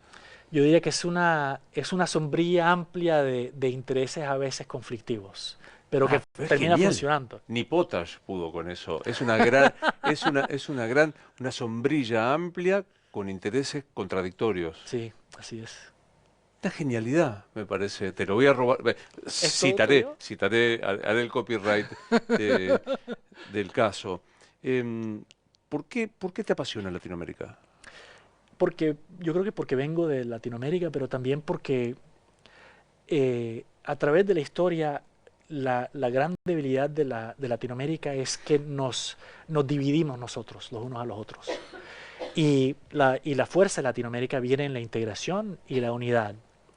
Yo diría que es una sombrilla amplia de intereses a veces conflictivos, pero que Es termina genial. funcionando. Ni Potash pudo con eso. Es una gran, una sombrilla amplia con intereses contradictorios. Sí, así es. Una genialidad, me parece. Te lo voy a robar. ¿Es todo tuyo? Haré el copyright de- del caso. Em, por qué te apasiona Latinoamérica? Porque yo creo que porque vengo de Latinoamérica, pero también porque a través de la historia la gran debilidad de Latinoamérica es que nos dividimos nosotros, los unos a los otros. Y la fuerza de Latinoamérica viene en la integración y la unidad.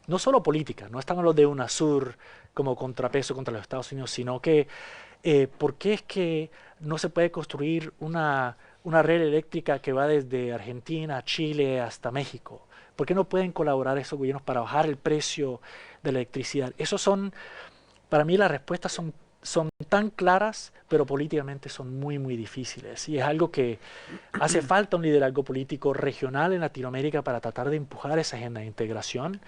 No solo política, no estamos los de UNASUR como contrapeso contra los Estados Unidos, sino que ¿por qué es que no se puede construir una red eléctrica que va desde Argentina, Chile hasta México? ¿Por qué no pueden colaborar esos gobiernos para bajar el precio de la electricidad? Esos son, para mí las respuestas son tan claras, pero políticamente son muy, muy difíciles. Y es algo que hace falta un liderazgo político regional en Latinoamérica para tratar de empujar esa agenda de integración.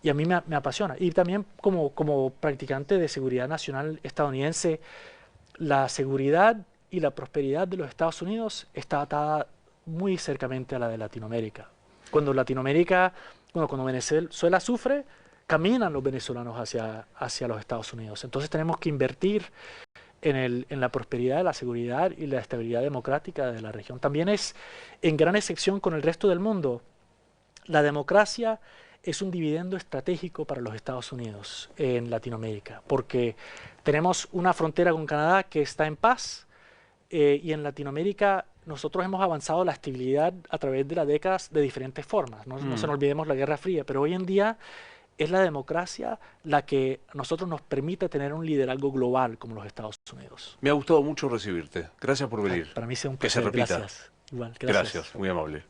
Y a mí me apasiona. Y también como practicante de seguridad nacional estadounidense, la seguridad y la prosperidad de los Estados Unidos está atada muy cercamente a la de Latinoamérica. Cuando Venezuela sufre, caminan los venezolanos hacia los Estados Unidos. Entonces tenemos que invertir en la prosperidad, la seguridad y la estabilidad democrática de la región. También es, en gran excepción con el resto del mundo, la democracia es un dividendo estratégico para los Estados Unidos en Latinoamérica, porque tenemos una frontera con Canadá que está en paz, y en Latinoamérica nosotros hemos avanzado la estabilidad a través de las décadas de diferentes formas. No se Mm. nos olvidemos la Guerra Fría, pero hoy en día es la democracia la que a nosotros nos permite tener un liderazgo global como los Estados Unidos. Me ha gustado mucho recibirte. Gracias por venir. Para mí es un Que se placer. repita. Gracias. Igual, Gracias, gracias. muy amable.